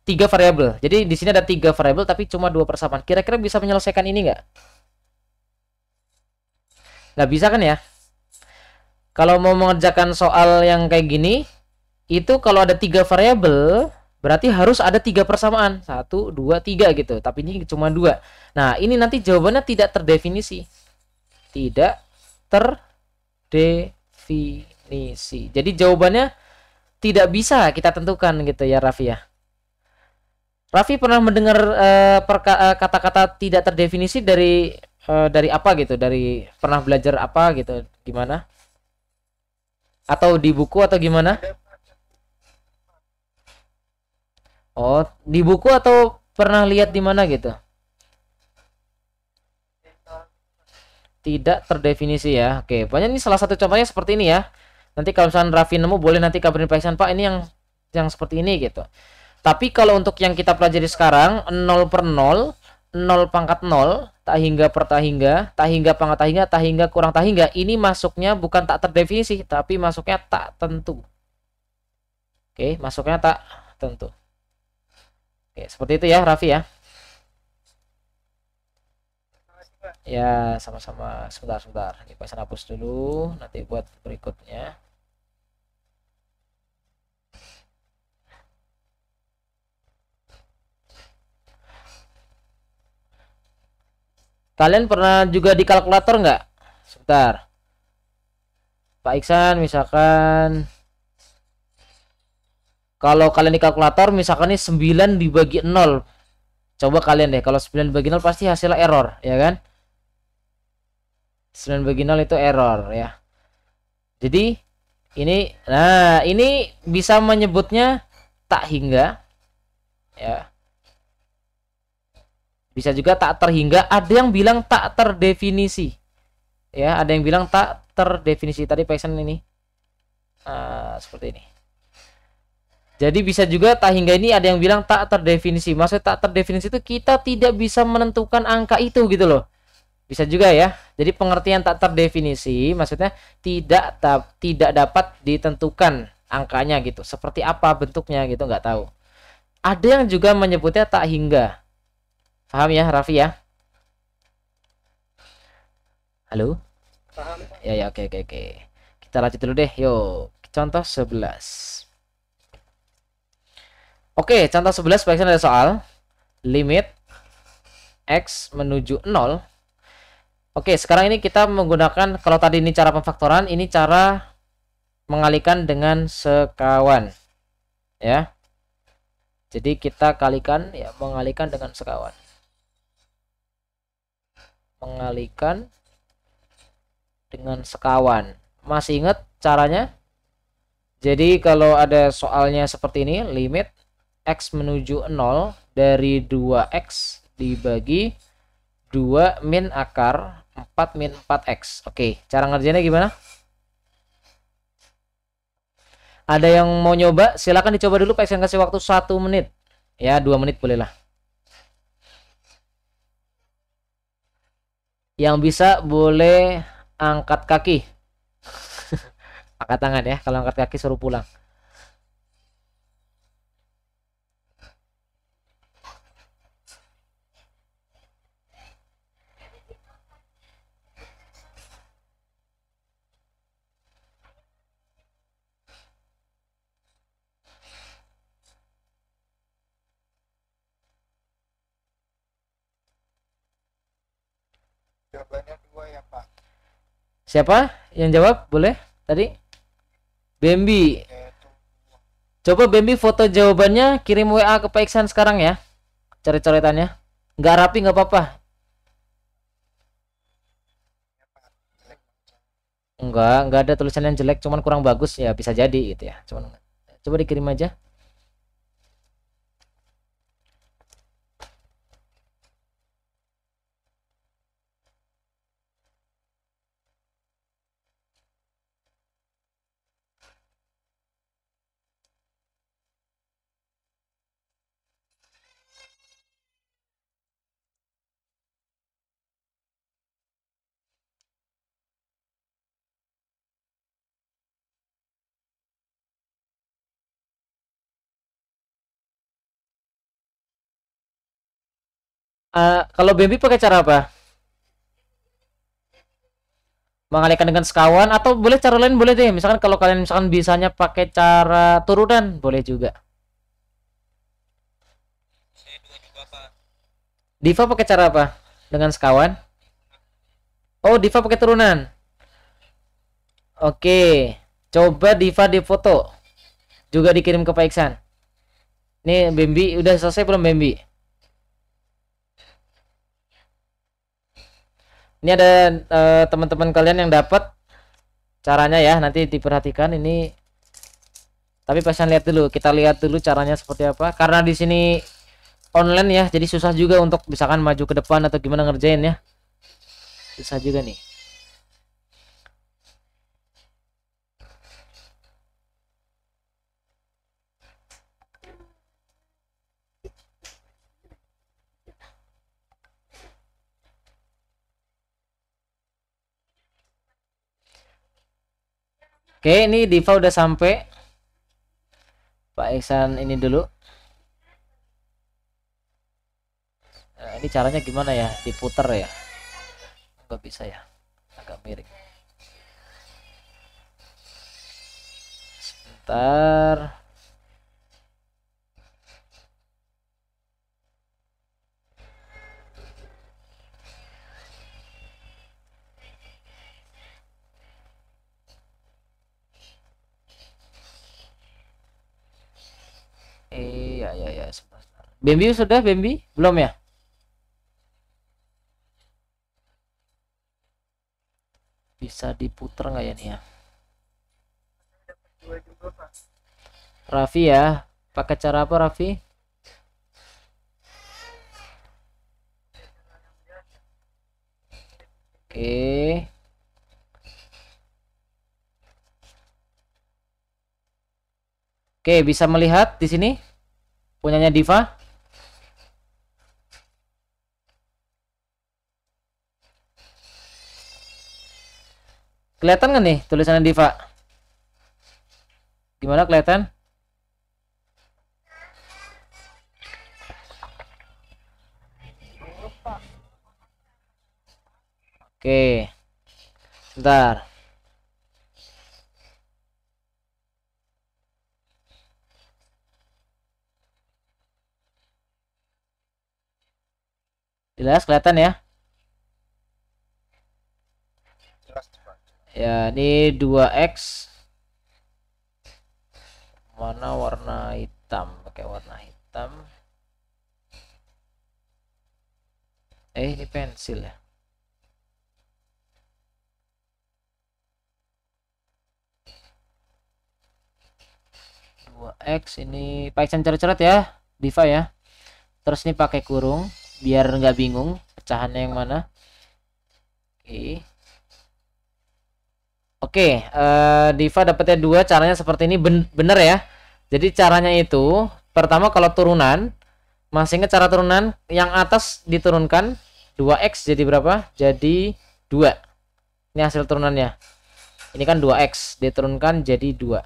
3 variabel. Jadi di sini ada 3 variabel tapi cuma 2 persamaan. Kira-kira bisa menyelesaikan ini nggak? Nggak bisa kan ya? Kalau mau mengerjakan soal yang kayak gini, itu kalau ada 3 variabel, berarti harus ada 3 persamaan. 1, 2, 3 gitu. Tapi ini cuma 2. Nah, ini nanti jawabannya tidak terdefinisi. Tidak terdefinisi. Jadi jawabannya tidak bisa kita tentukan gitu ya Raffi ya. Raffi pernah mendengar kata-kata tidak terdefinisi dari apa gitu? Dari pernah belajar apa gitu? Gimana? Atau di buku atau gimana? Oh, di buku atau pernah lihat di mana gitu? Tidak terdefinisi ya. Oke, pokoknya ini salah satu contohnya seperti ini ya. Nanti kalau misalnya Raffi nemu boleh nanti kabarin Pak Iksan, Pak ini yang seperti ini gitu. Tapi kalau untuk yang kita pelajari sekarang 0 per 0, 0 pangkat 0, tak hingga per tak hingga, tak hingga pangkat tak hingga kurang tak hingga, ini masuknya bukan tak terdefinisi, tapi masuknya tak tentu. Oke, masuknya tak tentu. Oke, seperti itu ya Raffi ya. Ya, sama-sama. Sebentar. Ini Pak Iksan hapus dulu, nanti buat berikutnya. Kalian pernah juga di kalkulator nggak? Sebentar. Pak Iksan, misalkan kalau kalian di kalkulator, misalkan ini 9 dibagi 0. Coba kalian deh, kalau 9 dibagi 0 pasti hasilnya error, ya kan? 9 bagi 0 itu error ya. Jadi ini bisa menyebutnya tak hingga ya. Bisa juga tak terhingga, ada yang bilang tak terdefinisi. Ya, ada yang bilang tak terdefinisi. Tadi Python ini seperti ini. Jadi bisa juga tak hingga ini ada yang bilang tak terdefinisi. Maksudnya tak terdefinisi itu kita tidak bisa menentukan angka itu gitu loh. Bisa juga ya. Jadi pengertian tak terdefinisi maksudnya tidak dapat ditentukan angkanya gitu. Seperti apa bentuknya gitu nggak tahu. Ada yang juga menyebutnya tak hingga. Paham ya Raffi ya? Halo? Paham. Ya oke. Kita lanjut dulu deh. Yuk, contoh 11. Oke, contoh 11 baiknya ada soal limit x menuju 0. Oke, sekarang ini kita menggunakan, kalau tadi ini cara pemfaktoran, ini cara mengalihkan dengan sekawan. Ya. Jadi kita kalikan ya, mengalihkan dengan sekawan. Mengalihkan dengan sekawan. Masih ingat caranya? Jadi kalau ada soalnya seperti ini, limit x menuju 0 dari 2x dibagi 2 min akar 4 min 4x. Oke, cara ngerjainnya gimana? Ada yang mau nyoba? Silakan dicoba dulu, Pak Iksan kasih waktu 1 menit. Ya, 2 menit boleh lah. Yang bisa boleh angkat kaki. Angkat tangan ya, kalau angkat kaki suruh pulang. Jawabannya 2 ya Pak. Siapa yang jawab? Boleh tadi? Bambi. Yaitu Coba Bambi foto jawabannya, kirim WA ke Pak Iksan sekarang ya. Coret-coretannya. Nggak rapi nggak apa-apa. Nggak ada tulisan yang jelek, cuman kurang bagus ya, bisa jadi gitu ya. Cuman coba dikirim aja. Kalau Bambi pakai cara apa? Mengalihkan dengan sekawan atau boleh cara lain boleh deh. Misalkan kalau kalian misalkan bisanya pakai cara turunan boleh juga. saya 2 juga Pak. Diva pakai cara apa? Dengan sekawan? Oh, Diva pakai turunan. Oke. Coba Diva difoto. Juga dikirim ke Pak Iksan. Ini Bambi udah selesai belum Bambi? Ini ada teman-teman kalian yang dapat caranya ya, nanti diperhatikan ini. Tapi pasien lihat dulu, kita lihat dulu caranya seperti apa. Karena di sini online ya, jadi susah juga untuk misalkan maju ke depan atau gimana ngerjain ya. Susah juga nih. Oke, ini Diva udah sampai. Pak Iksan ini dulu. Nah, ini caranya gimana ya? Diputer ya? Nggak bisa ya? Agak miring. Sebentar. Ya, sebentar. Bambi sudah, Bambi? Belum ya? Bisa diputer nggak ya nih ya? Raffi ya, pakai cara apa Raffi? Oke. Oke, bisa melihat di sini punyanya Diva. Kelihatan nggak nih tulisannya Diva? Gimana kelihatan? Oke. Sebentar. Jelas kelihatan ya? Ya, ini 2X. Mana warna hitam? Pakai warna hitam. Ini pensil ya. X ini pakai coret-coret ya, Diva ya. Terus ini pakai kurung biar nggak bingung pecahannya yang mana. Oke, Diva dapetnya 2, caranya seperti ini, bener ya. Jadi caranya itu pertama kalau turunan, masih ingat cara turunan, yang atas diturunkan 2X jadi berapa? Jadi 2. Ini hasil turunannya. Ini kan 2X diturunkan jadi 2.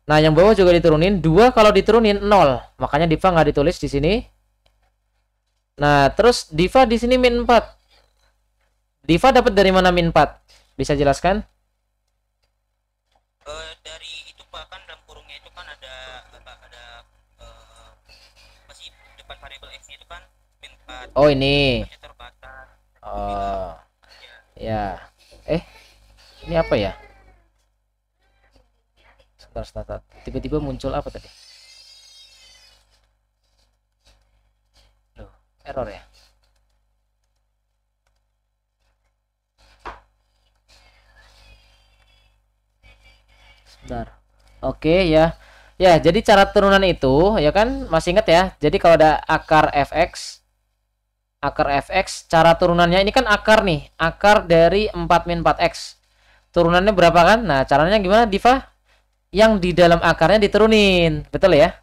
Nah, yang bawah juga diturunin. 2 kalau diturunin 0. Makanya Diva nggak ditulis di sini. Nah, terus Diva di sini min 4. Diva dapat dari mana min 4? Bisa jelaskan? Dari itu Pak, kan dalam kurungnya itu kan ada masih depan variabel X-nya itu kan min 4. Oh, ini. Terbatas. Oh. Ya. Ini apa ya? Sebentar. Tiba-tiba muncul apa tadi? Loh, error ya? Sebentar. Oke ya. Ya, jadi cara turunan itu ya kan masih ingat ya. Jadi kalau ada akar fx, cara turunannya ini kan akar nih, akar dari 4 min 4x. Turunannya berapa kan? Nah, caranya gimana Diva? Yang di dalam akarnya diturunin, betul ya?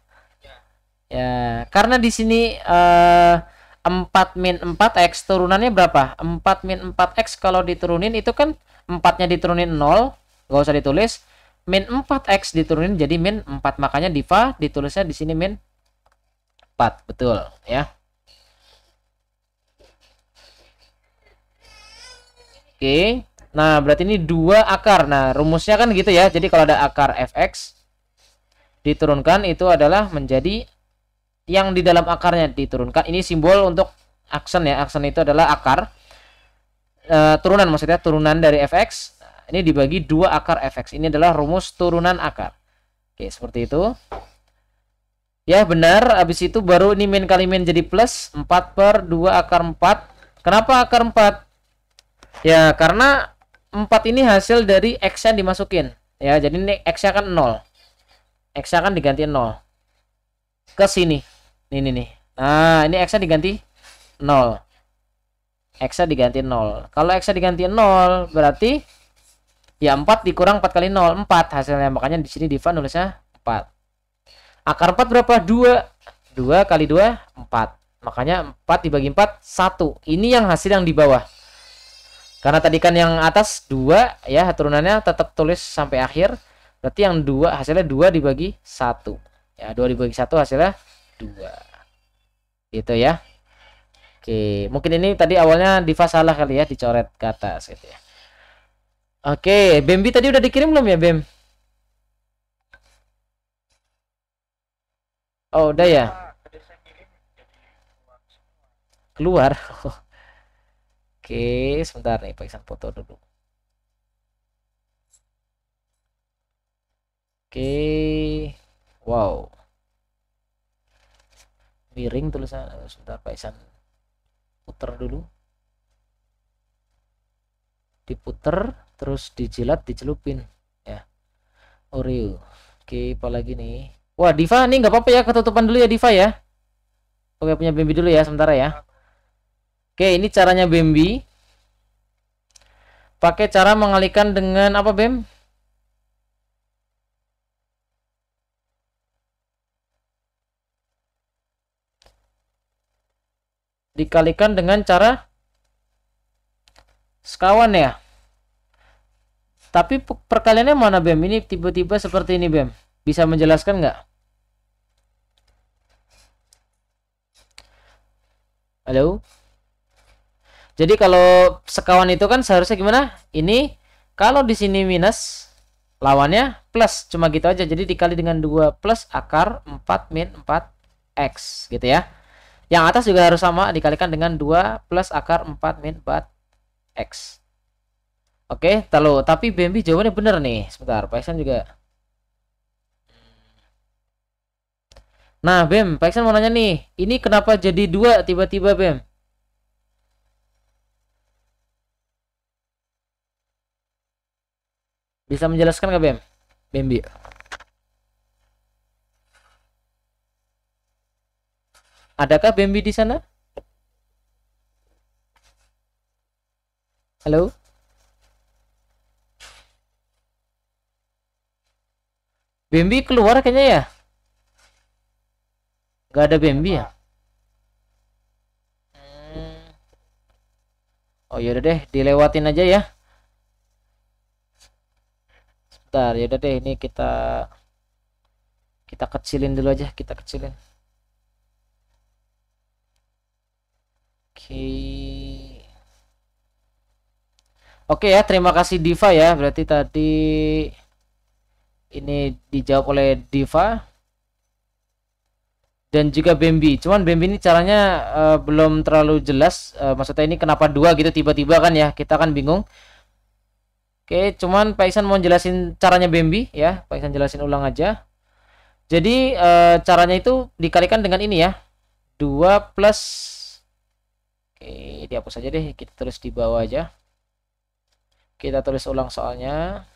Ya, karena di sini 4 min 4x turunannya berapa? 4 min 4x kalau diturunin itu kan 4-nya diturunin 0, nggak usah ditulis. Min 4x diturunin jadi min 4, makanya Diva ditulisnya di sini min 4, betul ya. Oke. Nah, berarti ini 2 akar. Nah, rumusnya kan gitu ya. Jadi kalau ada akar fx diturunkan itu adalah menjadi yang di dalam akarnya diturunkan. Ini simbol untuk aksen ya. Aksen itu adalah akar. Turunan maksudnya, turunan dari fx. Ini dibagi 2 akar fx. Ini adalah rumus turunan akar. Oke, seperti itu. Ya benar, habis itu baru ini min kali min jadi plus 4/2 akar 4. Kenapa akar 4? Ya karena 4 ini hasil dari X yang dimasukin. Ya jadi ini X-nya kan 0. X-nya kan diganti 0. Ke sini. Nih. Nah ini X-nya diganti 0. X-nya diganti 0. Kalau X-nya diganti 0 berarti ya 4 dikurang 4 kali 0 4 hasilnya. Makanya di sini Diva nulisnya 4. Akar 4 berapa? 2. 2 kali 2 4. Makanya 4 dibagi 4 1. Ini yang hasil yang di bawah. Karena tadi kan yang atas 2 ya, turunannya tetap tulis sampai akhir. Berarti yang 2 hasilnya 2 dibagi 1. Ya, 2 dibagi 1 hasilnya 2. Gitu ya. Oke, mungkin ini tadi awalnya Diva salah kali ya, dicoret ke atas gitu ya. Oke, Bembi tadi udah dikirim belum ya, Bem? Oh, udah ya. Tadi saya kirim jadi keluar semua. Keluar. Oke, sebentar nih, Pak Iksan foto dulu. Oke. Wow. Miring tulisan. Sebentar, Pak Iksan puter dulu. Diputer, terus dijilat, dicelupin ya. Oreo. Oke, apalagi nih? Wah, Diva nih nggak apa-apa ya, ketutupan dulu ya Diva ya. Oke, punya Bembi dulu ya sementara ya. Oke, ini caranya Bembi. Pakai cara mengalihkan dengan apa, Bem? Dikalikan dengan cara sekawan ya. Tapi perkaliannya mana, Bem? Ini tiba-tiba seperti ini, Bem. Bisa menjelaskan nggak? Halo? Jadi kalau sekawan itu kan seharusnya gimana? Ini kalau di sini minus, lawannya plus. Cuma gitu aja. Jadi dikali dengan 2 plus akar 4 min 4x gitu ya. Yang atas juga harus sama, dikalikan dengan 2 plus akar 4 min 4x. Oke, tapi Bembi jawabannya bener nih. Sebentar, Pak Iksan juga. Nah, Bem, Pak Iksan mau nanya nih. Ini kenapa jadi 2 tiba-tiba, Bem? Bisa menjelaskan nggak, Bem? Bembi. Adakah Bembi di sana? Halo? Bembi keluar kayaknya ya? Gak ada Bembi ya? Oh yaudah deh, dilewatin aja ya. Sebentar, yaudah deh, ini kita kecilin dulu aja, kita kecilin. Oke. Oke ya, terima kasih Diva ya. Berarti tadi ini dijawab oleh Diva dan juga Bembi. Cuman Bembi ini caranya belum terlalu jelas. Maksudnya ini kenapa 2 gitu tiba-tiba kan ya? Kita kan bingung. Oke, cuman Pak Iksan mau jelasin caranya Bembi ya. Pak Iksan jelasin ulang aja. Jadi caranya itu dikalikan dengan ini ya. 2 plus. Oke, dihapus aja deh. Kita tulis di bawah aja. Kita tulis ulang soalnya.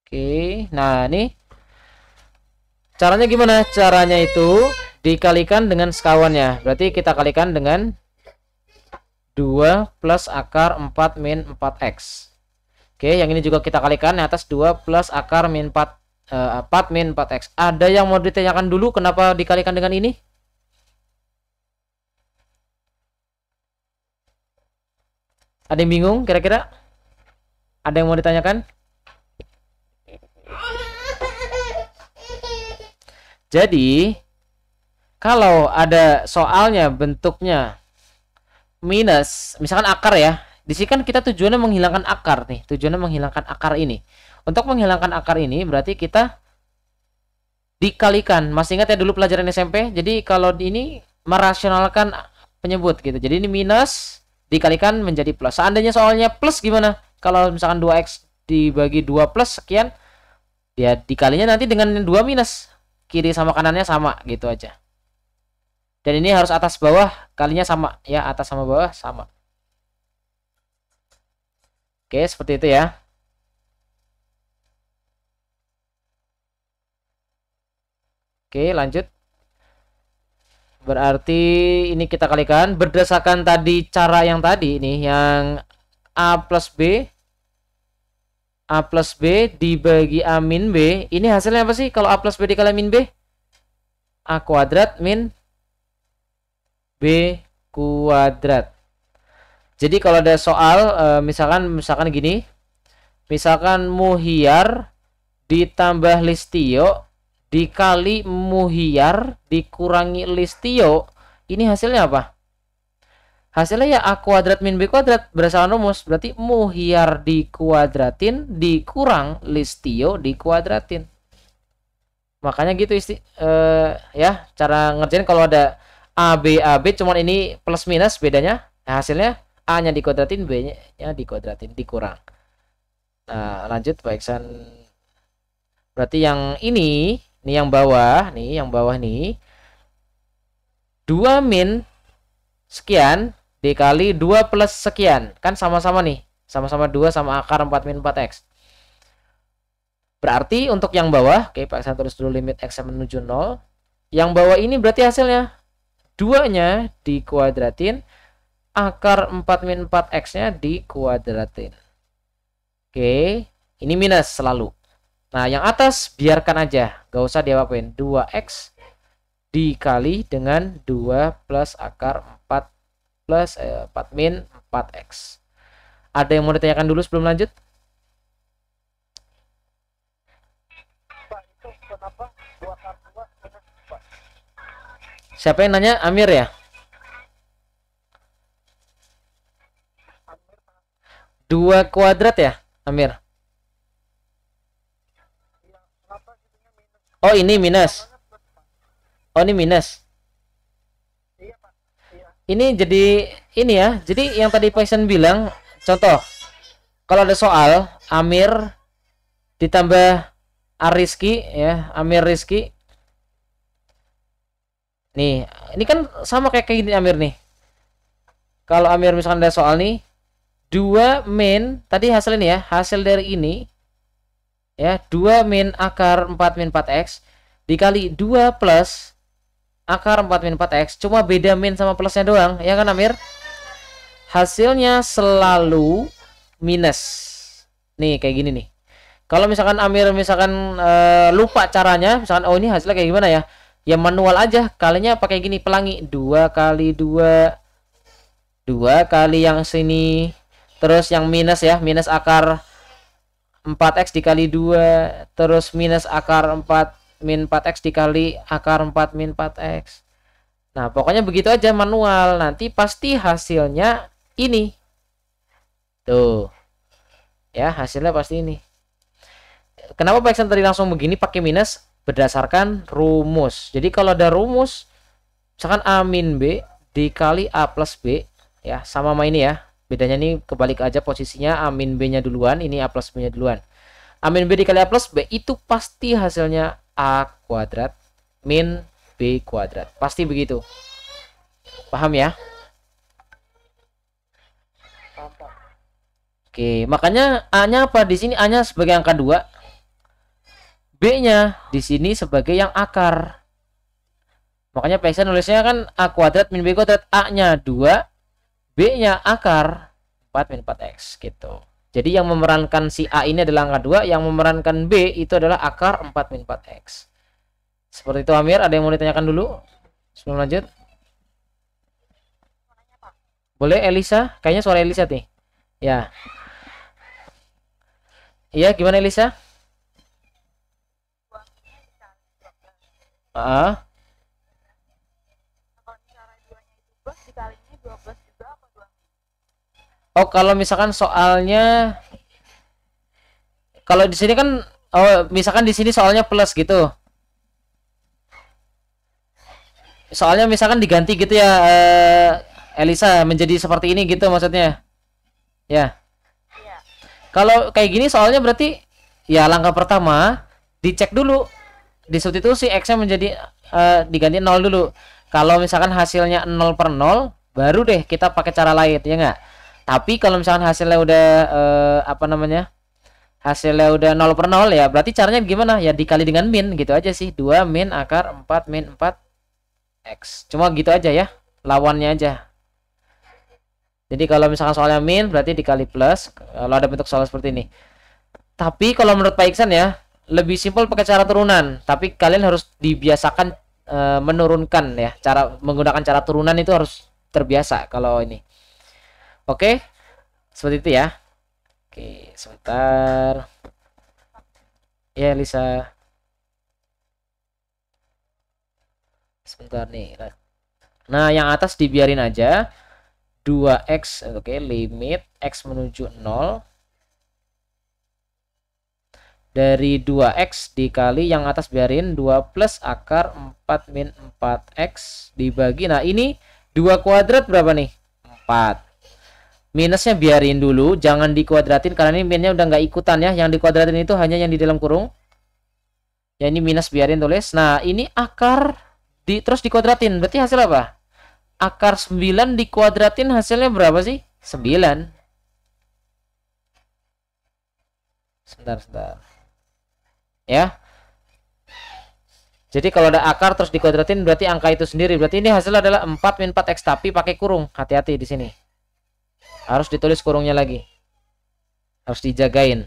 Oke, nah ini caranya gimana? Caranya itu dikalikan dengan sekawannya. Berarti kita kalikan dengan 2 plus akar 4 min 4x. Oke, yang ini juga kita kalikan di atas 2 plus akar min 4 min 4x. Ada yang mau ditanyakan dulu kenapa dikalikan dengan ini? Ada yang bingung kira-kira? Ada yang mau ditanyakan? Jadi kalau ada soalnya bentuknya minus, misalkan akar ya, di sini kan kita tujuannya menghilangkan akar nih, tujuannya menghilangkan akar ini. Untuk menghilangkan akar ini berarti kita dikalikan. Masih ingat ya dulu pelajaran SMP? Jadi kalau ini merasionalkan penyebut gitu. Jadi ini minus dikalikan menjadi plus. Seandainya soalnya plus gimana? Kalau misalkan 2x dibagi 2 plus sekian, ya dikalinya nanti dengan 2 minus. Kiri sama kanannya sama gitu aja. Dan ini harus atas bawah kalinya sama ya, atas sama bawah sama. Oke, seperti itu ya. Oke, lanjut. Berarti ini kita kalikan berdasarkan tadi cara yang tadi nih, yang A plus B dibagi A min B. Ini hasilnya apa sih kalau A plus B dikali min B? A kuadrat min B kuadrat. Jadi kalau ada soal misalkan gini, misalkan Muhyar ditambah Listio dikali Muhyar dikurangi Listio, ini hasilnya apa? Hasilnya ya A kuadrat min B kuadrat, berdasarkan rumus. Berarti Muhyar dikuadratin dikurang Listio dikuadratin. Makanya gitu ya cara ngerjain kalau ada AB cuman ini plus minus bedanya. Nah, hasilnya A-nya dikuadratin, B-nya dikuadratin, dikurang. Nah, lanjut Pak Iksan. Berarti yang ini yang bawah nih 2 min sekian dikali 2 plus sekian. Kan sama-sama nih. Sama-sama 2 sama akar 4 min 4x. Berarti untuk yang bawah, oke Pak Iksan tulis dulu limit x menuju 0. Yang bawah ini berarti hasilnya 2-nya dikuadratin, akar 4 min 4x-nya dikuadratin. Oke, ini minus selalu. Nah, yang atas biarkan aja, gak usah diapa-apain. 2x dikali dengan 2 plus akar 4 plus 4 min 4x. Ada yang mau ditanyakan dulu sebelum lanjut? Pak, itu kenapa 2 akar 2 minus, Pak? Siapa yang nanya? Amir ya? 2 kuadrat ya, Amir? Kenapa jadinya minus? Oh, ini minus. Oh, ini minus. Iya, Pak. Iya. Ini jadi ini ya. Jadi yang tadi Pak Iksan bilang, contoh. Kalau ada soal Amir ditambah Ariski ya, Amir Rizky. Nih, ini kan sama kayak gini Amir nih. Kalau Amir misalkan ada soal nih 2 min tadi hasil ini ya, hasil dari ini ya, 2 min akar 4 min 4x dikali 2 plus akar 4 min 4x, cuma beda min sama plusnya doang ya kan Amir. Hasilnya selalu minus. Nih kayak gini nih. Kalau misalkan Amir lupa caranya, misalkan oh ini hasilnya kayak gimana ya, ya manual aja, kalinya pakai gini pelangi, 2 kali 2 kali yang sini, terus yang minus ya, minus akar 4x dikali 2, terus minus akar 4 min 4x dikali akar 4 min 4x. Nah pokoknya begitu aja manual, nanti pasti hasilnya ini tuh ya, hasilnya pasti ini. Kenapa Pak Iksan tadi langsung begini pakai minus? Berdasarkan rumus. Jadi kalau ada rumus misalkan A min B dikali A plus B ya, sama ini ya, bedanya nih kebalik aja posisinya, A min B nya duluan, ini A plus B nya duluan. A min B dikali A plus B itu pasti hasilnya A kuadrat min B kuadrat, pasti begitu. Paham ya? Paham, Pak. Oke, makanya A-nya apa di sini? A-nya sebagai angka 2, B-nya di sini sebagai yang akar. Makanya Pak Iksan nulisnya kan A kuadrat min B kuadrat, A-nya 2, B-nya akar 4 min 4x gitu. Jadi yang memerankan si A ini adalah angka 2, yang memerankan B itu adalah akar 4 min 4x. Seperti itu Amir, ada yang mau ditanyakan dulu sebelum lanjut? Boleh Elisa? Kayaknya suara Elisa nih. Ya. Iya, gimana Elisa? Ah. Oh, kalau misalkan soalnya kalau di sini kan misalkan di sini soalnya plus gitu. Soalnya misalkan diganti gitu ya, Elisa menjadi seperti ini gitu maksudnya. Ya. Iya. Kalau kayak gini soalnya berarti ya langkah pertama dicek dulu, disubstitusi X-nya menjadi diganti 0 dulu. Kalau misalkan hasilnya 0/0, baru deh kita pakai cara lain, ya nggak? Tapi kalau misalkan hasilnya udah apa namanya? Hasilnya udah 0/0 ya, berarti caranya gimana? Ya dikali dengan min gitu aja sih. 2 min akar 4 min 4 X. Cuma gitu aja ya, lawannya aja. Jadi kalau misalkan soalnya min berarti dikali plus kalau ada bentuk soal seperti ini. Tapi kalau menurut Pak Iksan ya, lebih simpel pakai cara turunan. Tapi kalian harus dibiasakan menurunkan ya. Cara menggunakan cara turunan itu harus terbiasa kalau ini. Oke. Seperti itu ya. Oke, sebentar. Ya, Lisa. Sebentar nih. Nah, yang atas dibiarin aja. 2x, oke, limit x menuju 0 dari 2x dikali yang atas biarin 2 plus akar 4 min 4x dibagi, nah ini 2 kuadrat berapa nih? 4. Minusnya biarin dulu, jangan dikuadratin karena ini minnya udah nggak ikutan ya, yang dikuadratin itu hanya yang di dalam kurung ya, ini minus biarin tulis. Nah ini akar terus dikuadratin, berarti hasil apa? Akar 9 dikuadratin hasilnya berapa sih? 9. Sebentar. Ya. Jadi kalau ada akar terus dikuadratin berarti angka itu sendiri. Berarti ini hasil adalah 4 min 4x tapi pakai kurung. Hati-hati di sini. Harus ditulis kurungnya lagi. Harus dijagain.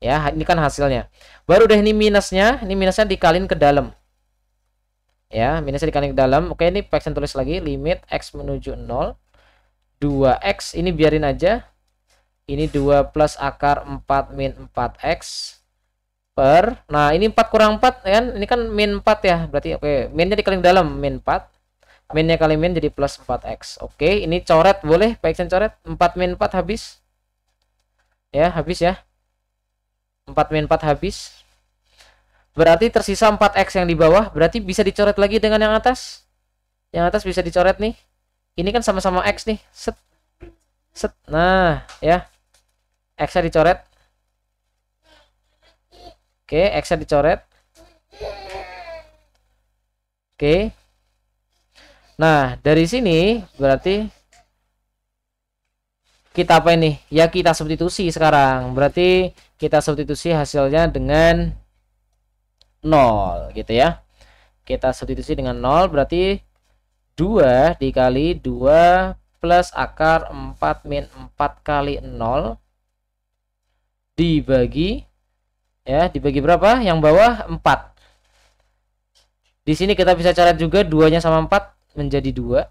Ya, ini kan hasilnya. Baru deh ini minusnya. Ini minusnya dikalin ke dalam. Ya, minusnya dikali ke dalam. Oke, ini Pak Iksan tulis lagi limit x menuju 0. 2x ini biarin aja. Ini 2 plus akar 4 min 4x per. Nah, ini 4 kurang 4 kan? Ini kan min 4 ya. Berarti oke, minnya dikali ke dalam min 4. Minnya kali min jadi plus 4x. Oke, ini coret boleh Pak Iksan coret. 4 min 4 habis. Ya, habis ya. 4 min 4 habis. Berarti tersisa 4x yang di bawah. Berarti bisa dicoret lagi dengan yang atas. Yang atas bisa dicoret nih. Ini kan sama-sama x nih. Set. Set. Nah ya, x-nya dicoret. Oke, x-nya dicoret. Oke. Nah dari sini berarti kita apa ini? Ya kita substitusi sekarang. Berarti kita substitusi hasilnya dengan 0 gitu ya. Kita substitusi dengan 0 berarti 2 dikali 2 plus akar 4 min 4 kali 0 dibagi ya, dibagi berapa? Yang bawah 4. Di sini kita bisa coret juga 2-nya sama 4 menjadi 2.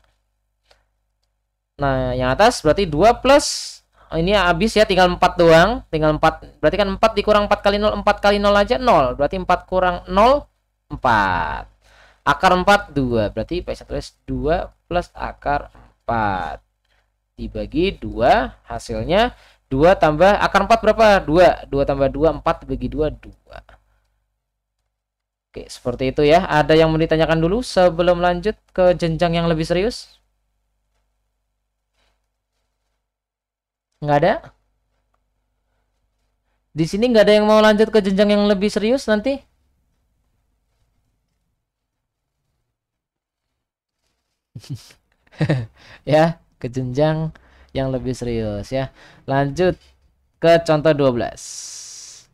Nah, yang atas berarti 2 plus ini habis ya, tinggal 4 doang, tinggal 4. Berarti kan 4 dikurang 4 kali 0, 4 kali 0 aja 0. Berarti 4 kurang 0 4. Akar 4 2. Berarti bisa tulis 2 plus akar 4 dibagi 2, hasilnya 2 tambah akar 4 berapa? 2. 2 tambah 2 4 dibagi 2 2. Oke, seperti itu ya. Ada yang mau ditanyakan dulu sebelum lanjut ke jenjang yang lebih serius? Nggak ada? Di sini nggak ada yang mau lanjut ke jenjang yang lebih serius nanti? Ya, ke jenjang yang lebih serius ya. Lanjut ke contoh 12.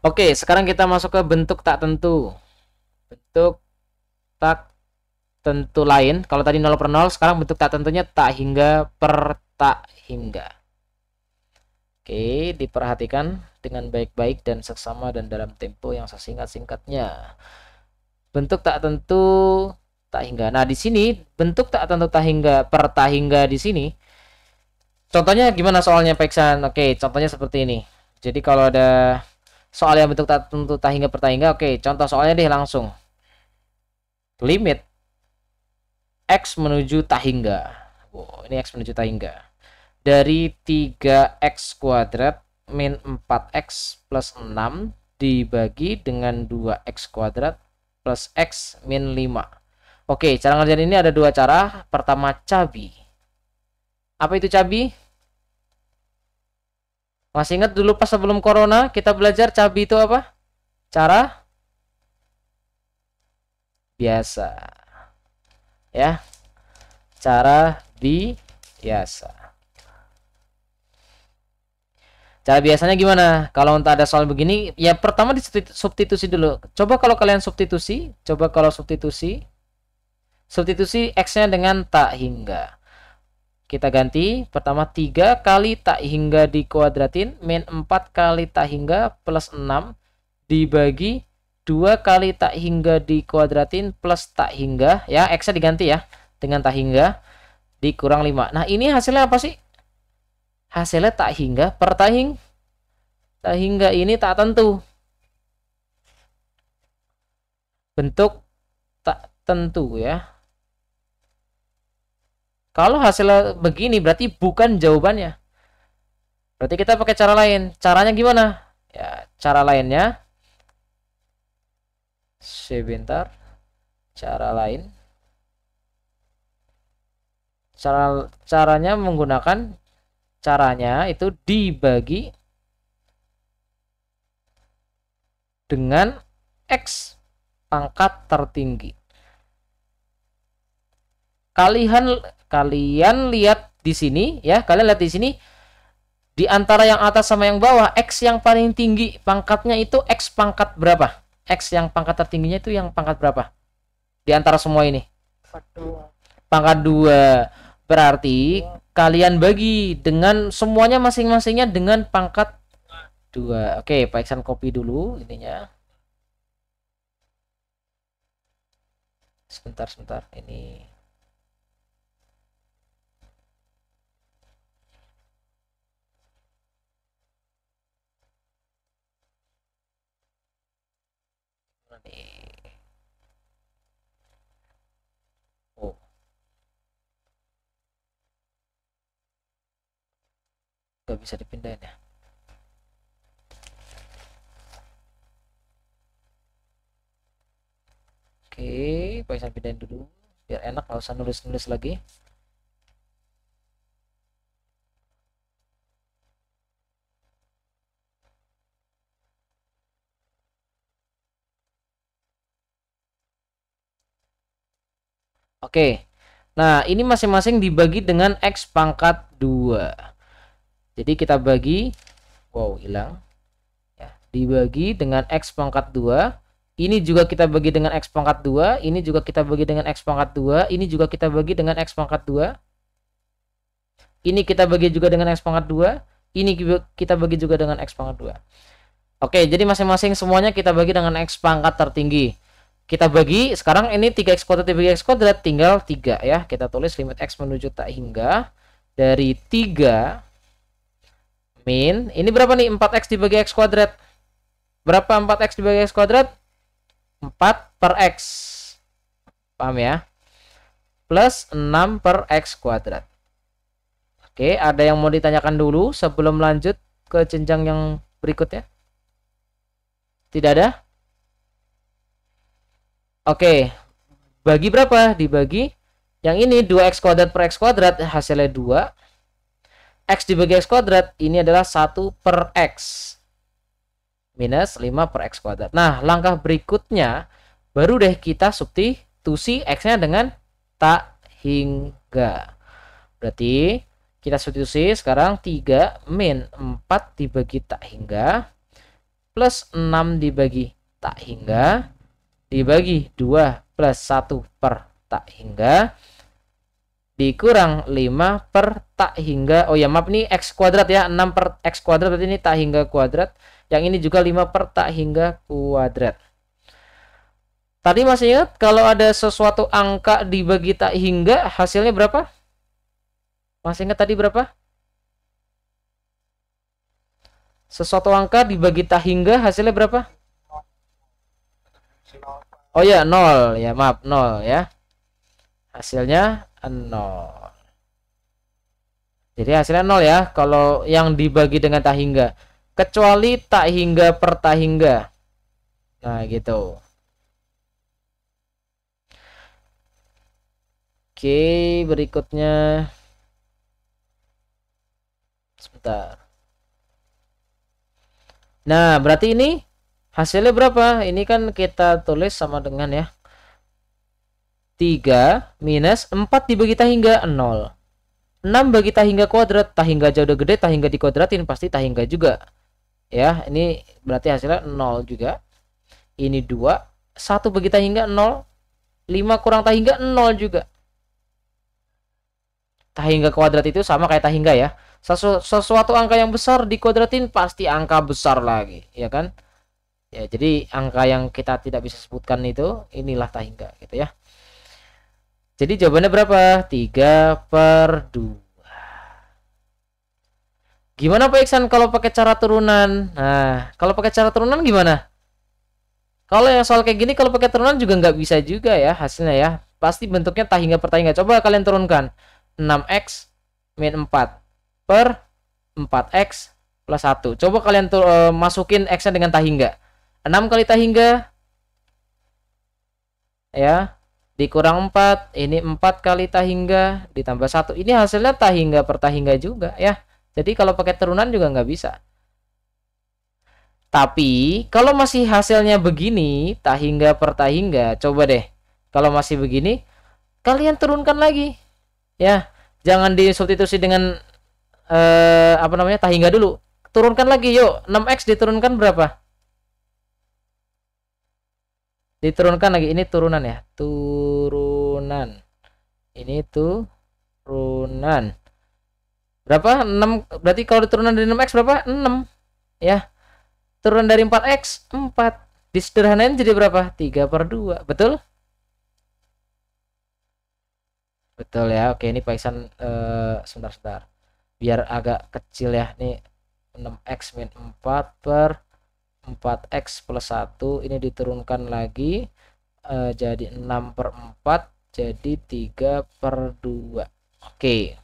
Oke, sekarang kita masuk ke bentuk tak tentu. Bentuk tak tentu lain. Kalau tadi 0/0, sekarang bentuk tak tentunya tak hingga per tak hingga. Oke, diperhatikan dengan baik-baik dan seksama dan dalam tempo yang sesingkat-singkatnya. Bentuk tak tentu tak hingga. Nah, di sini bentuk tak tentu tak hingga per tak hingga di sini. Contohnya gimana soalnya Pak Iksan? Oke, contohnya seperti ini. Jadi kalau ada soal yang bentuk tak tentu tak hingga per tak hingga, oke, contoh soalnya deh langsung. Limit x menuju tak hingga. Wow, ini x menuju tak hingga. dari 3x kuadrat min 4x plus 6 dibagi dengan 2x kuadrat plus x min 5. Oke, cara ngerjain ini ada dua cara. Pertama, cabi. Apa itu cabi? Masih ingat dulu pas sebelum corona kita belajar cabi itu apa? Cara biasa. Ya. Cara biasa. Cara biasanya gimana? Kalau entah ada soal begini, ya pertama disubstitusi dulu. Coba kalau kalian substitusi, substitusi x-nya dengan tak hingga. Kita ganti, pertama 3 kali tak hingga dikuadratin, min 4 kali tak hingga plus 6, dibagi 2 kali tak hingga dikuadratin plus tak hingga, ya x-nya diganti ya, dengan tak hingga, dikurang 5. Nah ini hasilnya apa sih? Hasilnya tak hingga per tak hingga ini tak tentu. Bentuk tak tentu ya. Kalau hasilnya begini berarti bukan jawabannya. Berarti kita pakai cara lain. Caranya gimana? Ya, cara lainnya sebentar. Cara lain. Caranya menggunakan caranya itu dibagi dengan x pangkat tertinggi. Kalian lihat di sini ya, kalian lihat di sini di antara yang atas sama yang bawah, x yang paling tinggi pangkatnya itu x pangkat berapa? X yang pangkat tertingginya itu yang pangkat berapa? Di antara semua ini. Pangkat 2. Berarti kalian bagi dengan semuanya masing-masingnya dengan pangkat 2. Oke, Pak Iksan copy dulu ininya. Sebentar ini. Oh. Gak bisa dipindahin ya. Oke, Pak Iksan pindahin dulu biar enak, nggak usah nulis-nulis lagi. Oke. Nah, ini masing-masing dibagi dengan x pangkat 2. Jadi kita bagi, wow, hilang. Ya, dibagi dengan x pangkat 2. Ini juga kita bagi dengan x pangkat 2, ini juga kita bagi dengan x pangkat 2, ini juga kita bagi dengan x pangkat 2. Ini kita bagi juga dengan x pangkat 2, ini kita bagi juga dengan x pangkat 2. Oke, jadi masing-masing semuanya kita bagi dengan x pangkat tertinggi. Kita bagi, sekarang ini 3x kuadrat dibagi x kuadrat, tinggal 3 ya. Kita tulis limit x menuju tak hingga dari 3 min, ini berapa nih? 4x dibagi x kuadrat. Berapa 4x dibagi x kuadrat? 4 per x. Paham ya? Plus 6 per x kuadrat. Oke, ada yang mau ditanyakan dulu sebelum lanjut ke jenjang yang berikutnya? Tidak ada? Oke, bagi berapa? Dibagi yang ini 2x kuadrat per x kuadrat, hasilnya 2. X dibagi x kuadrat, ini adalah 1 per x. Minus 5 per x kuadrat. Nah, langkah berikutnya, baru deh kita substitusi x-nya dengan tak hingga. Berarti, kita substitusi sekarang 3 min 4 dibagi tak hingga, plus 6 dibagi tak hingga, dibagi 2 plus 1 per tak hingga, dikurang 5 per tak hingga. Oh ya maaf, ini x kuadrat ya, 6 per x kuadrat, berarti ini tak hingga kuadrat. Yang ini juga 5 per tak hingga kuadrat. Tadi masih ingat kalau ada sesuatu angka dibagi tak hingga hasilnya berapa? Masih ingat tadi berapa? Sesuatu angka dibagi tak hingga hasilnya berapa? Oh ya, 0 ya, maaf, 0 ya. Hasilnya 0. Jadi hasilnya 0 ya kalau yang dibagi dengan tak hingga. Kecuali tak hingga per tak hingga. Nah, gitu. Oke, berikutnya. Sebentar. Nah, berarti ini hasilnya berapa? Ini kan kita tulis sama dengan ya 3 minus 4 dibagi tak hingga 0. 6 bagi tak hingga kuadrat, tak hingga jauh udah gede, tak hingga dikuadratin pasti tak hingga juga. Ya, ini berarti hasilnya 0 juga. Ini 2, 1 bagi tak hingga 0, 5 kurang tak hingga 0 juga. Tak hingga kuadrat itu sama kayak tak hingga ya. Sesuatu angka yang besar dikuadratin pasti angka besar lagi, ya kan? Ya, jadi angka yang kita tidak bisa sebutkan itu inilah tak hingga gitu ya. Jadi jawabannya berapa? 3/2. Gimana Pak Iksan kalau pakai cara turunan? Nah, kalau pakai cara turunan gimana? Kalau yang soal kayak gini kalau pakai turunan juga nggak bisa juga ya hasilnya ya. Pasti bentuknya tak hingga per tak hingga. Coba kalian turunkan. 6x min 4 per 4x plus 1. Coba kalian masukin x-nya dengan tak hingga. 6 kali tak hingga ya dikurang 4, ini 4 kali tak hingga ditambah 1. Ini hasilnya tak hingga per tak hingga juga ya. Jadi kalau pakai turunan juga nggak bisa. Tapi kalau masih hasilnya begini, tak hingga per tak hingga, coba deh. Kalau masih begini, kalian turunkan lagi. Ya, jangan disubstitusi dengan apa namanya? Tak hingga dulu. Turunkan lagi, yuk. 6x diturunkan berapa? Diturunkan lagi, ini turunan ya. Turunan. Ini turunan. Berapa? 6. Berarti kalau diturunan dari 6x berapa? 6. Ya. Turun dari 4x 4. Disederhanain jadi berapa? 3/2. Betul? Betul ya. Oke, ini Pak Iksan sebentar. Biar agak kecil ya. Nih 6x min 4 per 4x plus 1. Ini diturunkan lagi jadi 6/4 jadi 3/2. Oke.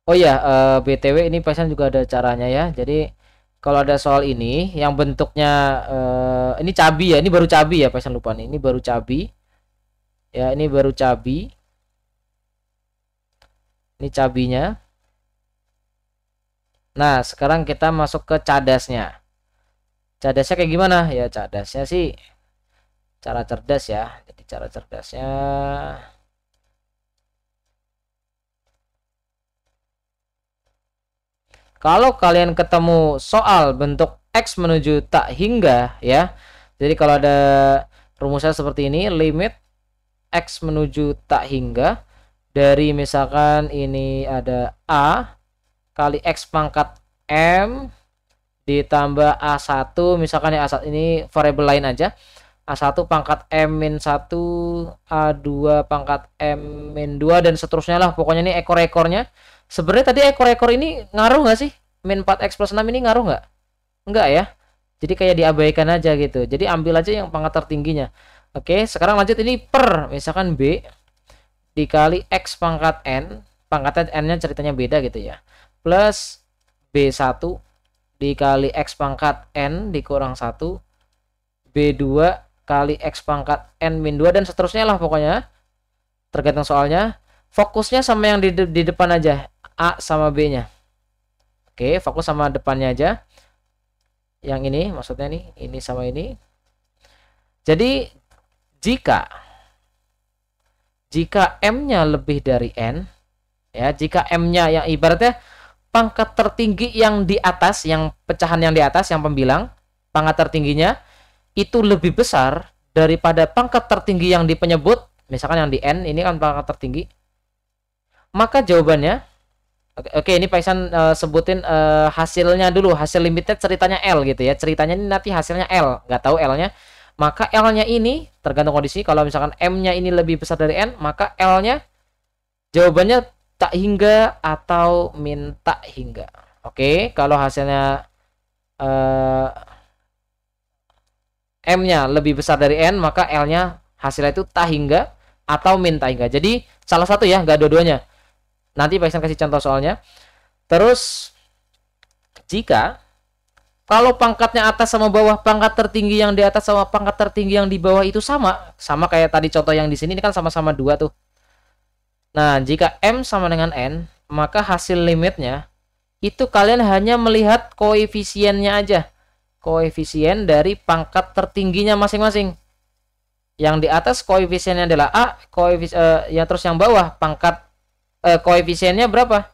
Oh ya, BTW ini Pak Iksan juga ada caranya ya. Jadi kalau ada soal ini yang bentuknya ini cabi ya, ini baru cabi ya, Pak Iksan lupa nih. Ini baru cabi. Ya, ini baru cabi. Ini cabinya. Nah, sekarang kita masuk ke cadasnya. Cadasnya kayak gimana? Ya, cadasnya sih cara cerdas ya. Jadi cara cerdasnya kalau kalian ketemu soal bentuk X menuju tak hingga ya. Jadi kalau ada rumusnya seperti ini, limit X menuju tak hingga dari misalkan ini ada A kali X pangkat M ditambah A1, misalkan ya A1 ini variabel lain aja. A1 pangkat M min 1, A2 pangkat M min 2 dan seterusnya lah. Pokoknya ini ekor-ekornya. Sebenarnya tadi ekor-ekor ini ngaruh nggak sih? Min 4x plus 6 ini ngaruh nggak? Enggak ya. Jadi kayak diabaikan aja gitu. Jadi ambil aja yang pangkat tertingginya. Oke, sekarang lanjut ini per misalkan B dikali X pangkat N. Pangkatnya N-nya ceritanya beda gitu ya. Plus B1 dikali X pangkat N dikurang 1. B2 kali X pangkat N min 2 dan seterusnya lah pokoknya. Tergantung soalnya. Fokusnya sama yang di depan aja. A sama B-nya. Oke, fokus sama depannya aja. Yang ini maksudnya nih, ini sama ini. Jadi jika M-nya lebih dari N, ya, jika M-nya yang ibaratnya pangkat tertinggi yang di atas, yang pecahan yang di atas, yang pembilang, pangkat tertingginya itu lebih besar daripada pangkat tertinggi yang di penyebut, misalkan yang di N, ini kan pangkat tertinggi, maka jawabannya oke, ini Pak Iksan sebutin hasilnya dulu, hasil limitnya ceritanya L gitu ya. Ceritanya ini nanti hasilnya L, nggak tahu L-nya. Maka L-nya ini tergantung kondisi. Kalau misalkan M-nya ini lebih besar dari N, maka L-nya jawabannya tak hingga atau min tak hingga. Oke, kalau hasilnya M-nya lebih besar dari N, maka L-nya hasilnya itu tak hingga atau min tak hingga. Jadi salah satu ya, nggak dua-duanya. Nanti Pak Iksan kasih contoh soalnya. Terus jika kalau pangkatnya atas sama bawah, pangkat tertinggi yang di atas sama pangkat tertinggi yang di bawah itu sama kayak tadi contoh yang di sini, ini kan sama-sama 2 tuh. Nah, jika M sama dengan N, maka hasil limitnya itu kalian hanya melihat koefisiennya aja. Koefisien dari pangkat tertingginya masing-masing. Yang di atas koefisiennya adalah A, yang terus yang bawah pangkat koefisiennya berapa?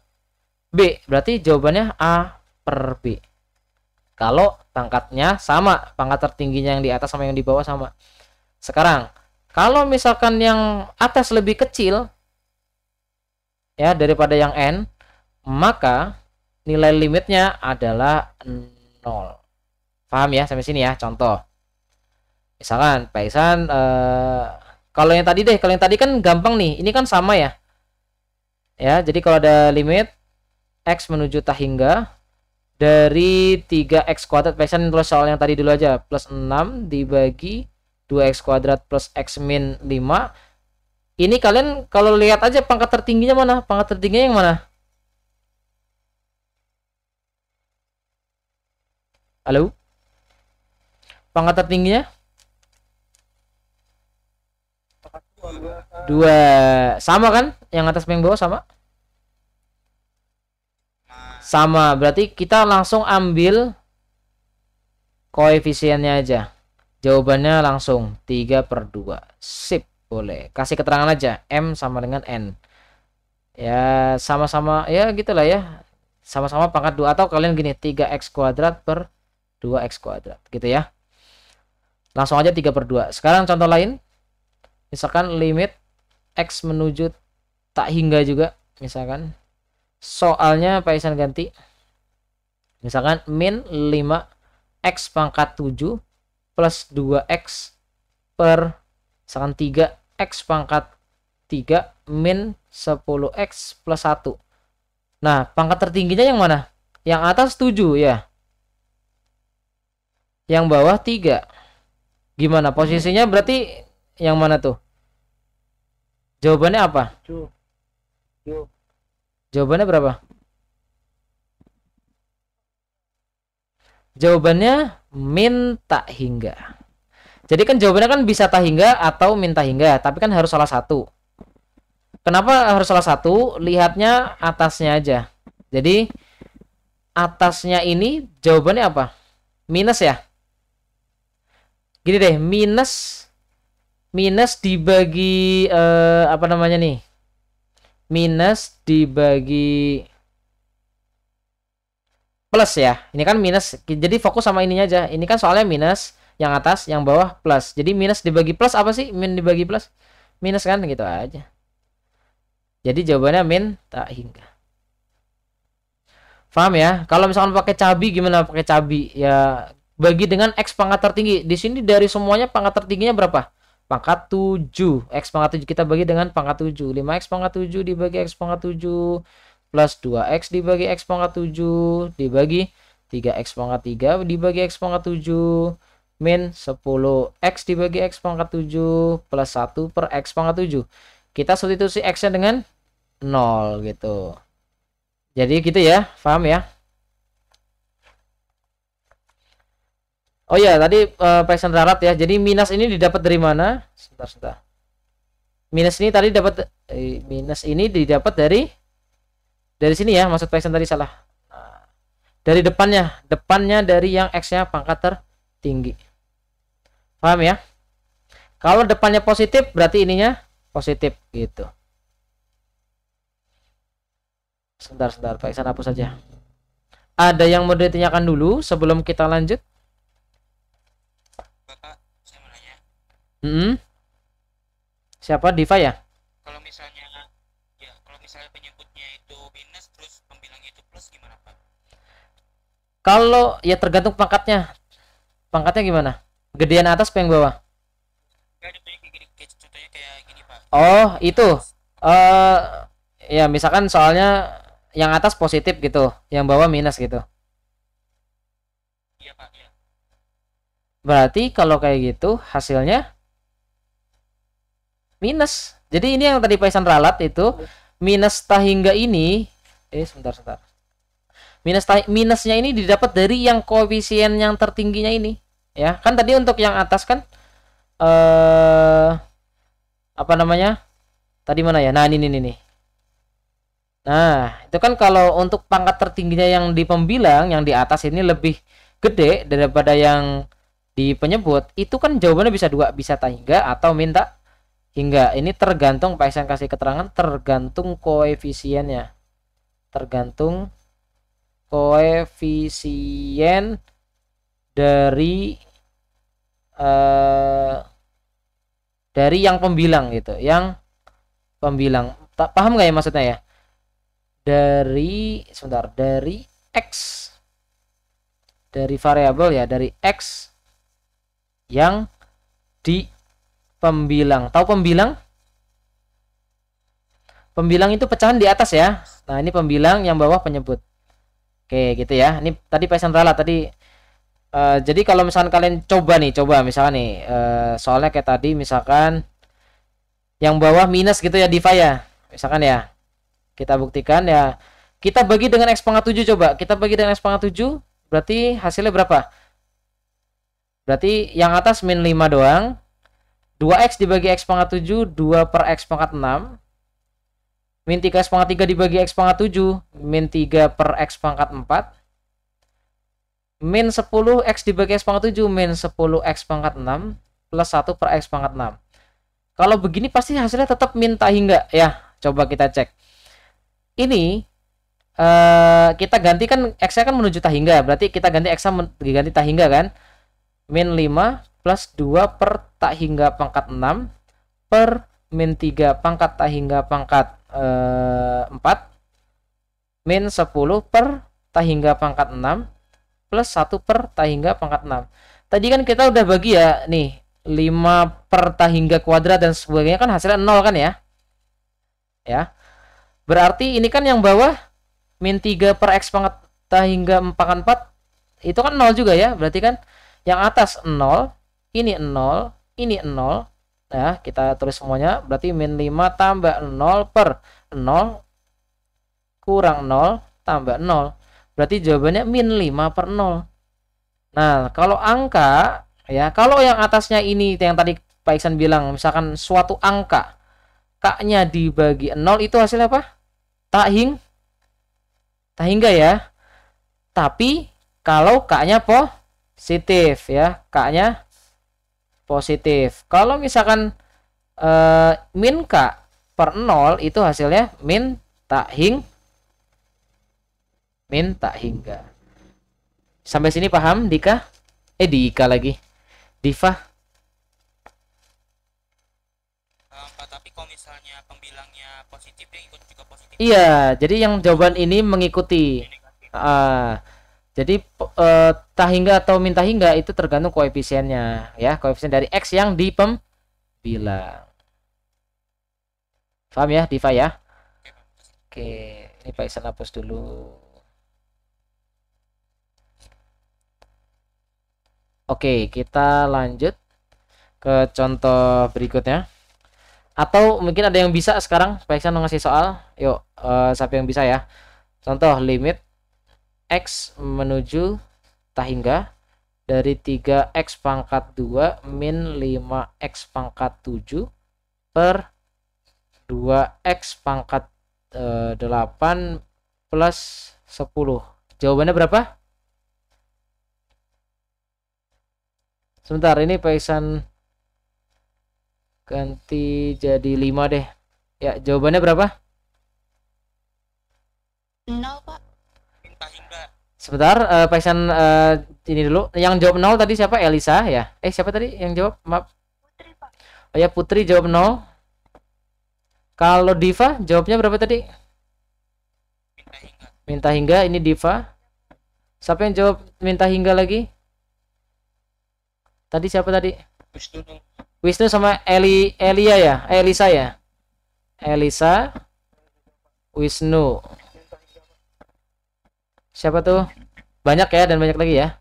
B. Berarti jawabannya A per B. Kalau pangkatnya sama, pangkat tertingginya yang di atas sama yang di bawah sama. Sekarang, kalau misalkan yang atas lebih kecil ya daripada yang N, maka nilai limitnya adalah 0. Paham ya sampai sini ya? Contoh. Misalkan Pak Ihsan kalau yang tadi kan gampang nih. Ini kan sama ya. Ya, jadi kalau ada limit X menuju tak hingga dari 3x kuadrat, Pak Ihsan tulis soal yang tadi dulu aja, plus 6 dibagi 2x kuadrat plus x min 5. Ini kalian kalau lihat aja pangkat tertingginya mana? Pangkat tertingginya yang mana? Halo? Pangkat tertingginya? 2. Sama kan? Yang atas sama yang bawah sama? Sama, berarti kita langsung ambil koefisiennya aja. Jawabannya langsung 3/2. Sip, boleh. Kasih keterangan aja, M sama dengan N. Ya, sama-sama, ya gitulah ya. Sama-sama pangkat 2, atau kalian gini, 3x kuadrat per 2x kuadrat, gitu ya. Langsung aja 3/2. Sekarang contoh lain. Misalkan limit X menuju tak hingga juga, misalkan. Soalnya Pak Ihsan ganti misalkan min 5x pangkat 7 plus 2x per misalkan 3x pangkat 3 min 10x plus 1. Nah, pangkat tertingginya yang mana? Yang atas 7 ya, yang bawah 3. Gimana posisinya? Berarti yang mana tuh? Jawabannya apa? Jawabannya berapa? Jawabannya min tak hingga. Jadi kan jawabannya kan bisa tak hingga atau min tak hingga, tapi kan harus salah satu. Kenapa harus salah satu? Lihatnya atasnya aja. Jadi atasnya ini jawabannya apa? Minus ya. Gini deh, minus dibagi apa namanya nih? Minus dibagi plus ya. Ini kan minus. Jadi fokus sama ininya aja. Ini kan soalnya minus, yang atas, yang bawah plus. Jadi minus dibagi plus apa sih? Min dibagi plus. Minus kan gitu aja. Jadi jawabannya min tak hingga. Paham ya? Kalau misalkan pakai cabi gimana pakai cabi? Ya bagi dengan X pangkat tertinggi. Di sini dari semuanya pangkat tertingginya berapa? Pangkat 7. X pangkat 7 kita bagi dengan pangkat 7. 5x pangkat 7 dibagi X pangkat 7 plus 2x dibagi X pangkat 7 dibagi 3x pangkat 3 dibagi X pangkat 7 min 10x dibagi X pangkat 7 plus 1 per X pangkat 7. Kita substitusi X nya dengan 0 gitu. Jadi gitu ya, paham ya? Oh ya, tadi Pak Ihsan ralat ya. Jadi minus ini didapat dari mana? Sebentar. Minus ini tadi dapat minus ini didapat dari sini ya. Maksud Pak Ihsan tadi salah. Nah, dari depannya dari yang X-nya pangkat tertinggi. Paham ya? Kalau depannya positif berarti ininya positif gitu. Sebentar Pak Ihsan hapus saja. Ada yang mau ditanyakan dulu sebelum kita lanjut? Bapak, saya mau nanya. Siapa? Diva ya? Kalau misalnya penyebutnya itu minus terus pembilangnya itu plus gimana, Pak? Kalau ya tergantung pangkatnya. Pangkatnya gimana? Gedean atas apa yang bawah? Kayak gini, contohnya kayak gini, Pak. Oh, itu. Ya misalkan soalnya yang atas positif gitu, yang bawah minus gitu. Iya, Pak, ya. Berarti kalau kayak gitu hasilnya minus. Jadi ini yang tadi Paisan ralat itu minus tahingga ini sebentar. Minusnya ini didapat dari yang koefisien yang tertingginya ini. Ya, kan tadi untuk yang atas kan apa namanya? Tadi mana ya? Nah, ini nih. Nah, itu kan kalau untuk pangkat tertingginya yang di pembilang yang di atas ini lebih gede daripada yang di penyebut, itu kan jawabannya bisa dua, bisa tahingga atau minta hingga. Ini tergantung Pak Ihsan kasih keterangan, tergantung koefisiennya. Tergantung koefisien dari yang pembilang gitu, yang pembilang. Paham nggak ya maksudnya ya? Dari X, dari variabel ya, dari X yang di pembilang. Tahu pembilang? Pembilang itu pecahan di atas ya. Nah, ini pembilang, yang bawah penyebut. Oke, gitu ya. Ini tadi Paisan ralat tadi. Jadi kalau misalkan kalian coba misalkan nih, soalnya kayak tadi misalkan yang bawah minus gitu ya, Diva ya. Misalkan ya. Kita buktikan ya. Kita bagi dengan X pangkat 7 coba. Kita bagi dengan X pangkat 7, berarti hasilnya berapa? Berarti yang atas min 5 doang. 2X dibagi X pangkat 7, 2 per X pangkat 6. Min 3X pangkat 3 dibagi X pangkat 7, min 3 per X pangkat 4. Min 10X dibagi X pangkat 7, min 10X pangkat 6. Plus 1 per X pangkat 6. Kalau begini pasti hasilnya tetap min tahingga ya. Coba kita cek. Ini kita ganti kan X-nya kan menuju tahingga, berarti kita ganti X-nya diganti tahingga kan. Min 5 plus 2 per tahingga pangkat 6 per min 3 pangkat tahingga pangkat 4 min 10 per tahingga pangkat 6 plus 1 per tahingga pangkat 6. Tadi kan kita udah bagi ya nih 5 per tahingga kuadrat dan sebagainya, kan hasilnya 0 kan ya. Ya. Berarti ini kan yang bawah min 3 per X pangkat tahingga pangkat 4 itu kan 0 juga ya. Berarti kan yang atas 0, ini 0, ini 0. Nah, kita tulis semuanya. Berarti min 5 tambah 0 per 0 kurang 0 tambah 0. Berarti jawabannya min 5 per 0. Nah, kalau angka ya, kalau yang atasnya ini yang tadi Pak Iksan bilang, misalkan suatu angka K-nya dibagi 0 itu hasilnya apa? Tahingga ya. Tapi kalau K-nya positif ya, K-nya positif. Kalau misalkan min K per 0 itu hasilnya min tahingga. Sampai sini paham Dika? Dika lagi. Diva. Pak, tapi kalau misalnya pembilangnya positif, dia ikut juga positif. Iya, jadi yang jawaban ini mengikuti. Jadi tahingga atau min tahingga itu tergantung koefisiennya ya, koefisien dari X yang di pembilang. Paham ya, Diva ya? Oke, ini Pak Iksan hapus dulu. Oke, kita lanjut ke contoh berikutnya. Atau mungkin ada yang bisa sekarang Pak Iksan ngasih soal. Yuk, siapa yang bisa ya? Contoh limit X menuju tahingga dari 3X pangkat 2 min 5X pangkat 7 per 2X pangkat 8 plus 10. Jawabannya berapa? Sebentar, ini Pak Iksan ganti jadi 5 deh. Ya, jawabannya berapa? 0, Pak. Min tahingga. Sebentar, Pak Iksan ini dulu. Yang jawab 0 tadi siapa? Elisa ya? Siapa tadi yang jawab? Maaf. Putri, Pak. Oh ya, Putri jawab 0. Kalau Diva jawabnya berapa tadi? Min tahingga. Min tahingga, ini Diva. Siapa yang jawab min tahingga lagi? Tadi siapa tadi? Wisnu sama Elia ya? Elisa ya? Elisa, Wisnu. Siapa tuh? Banyak ya, dan banyak lagi ya.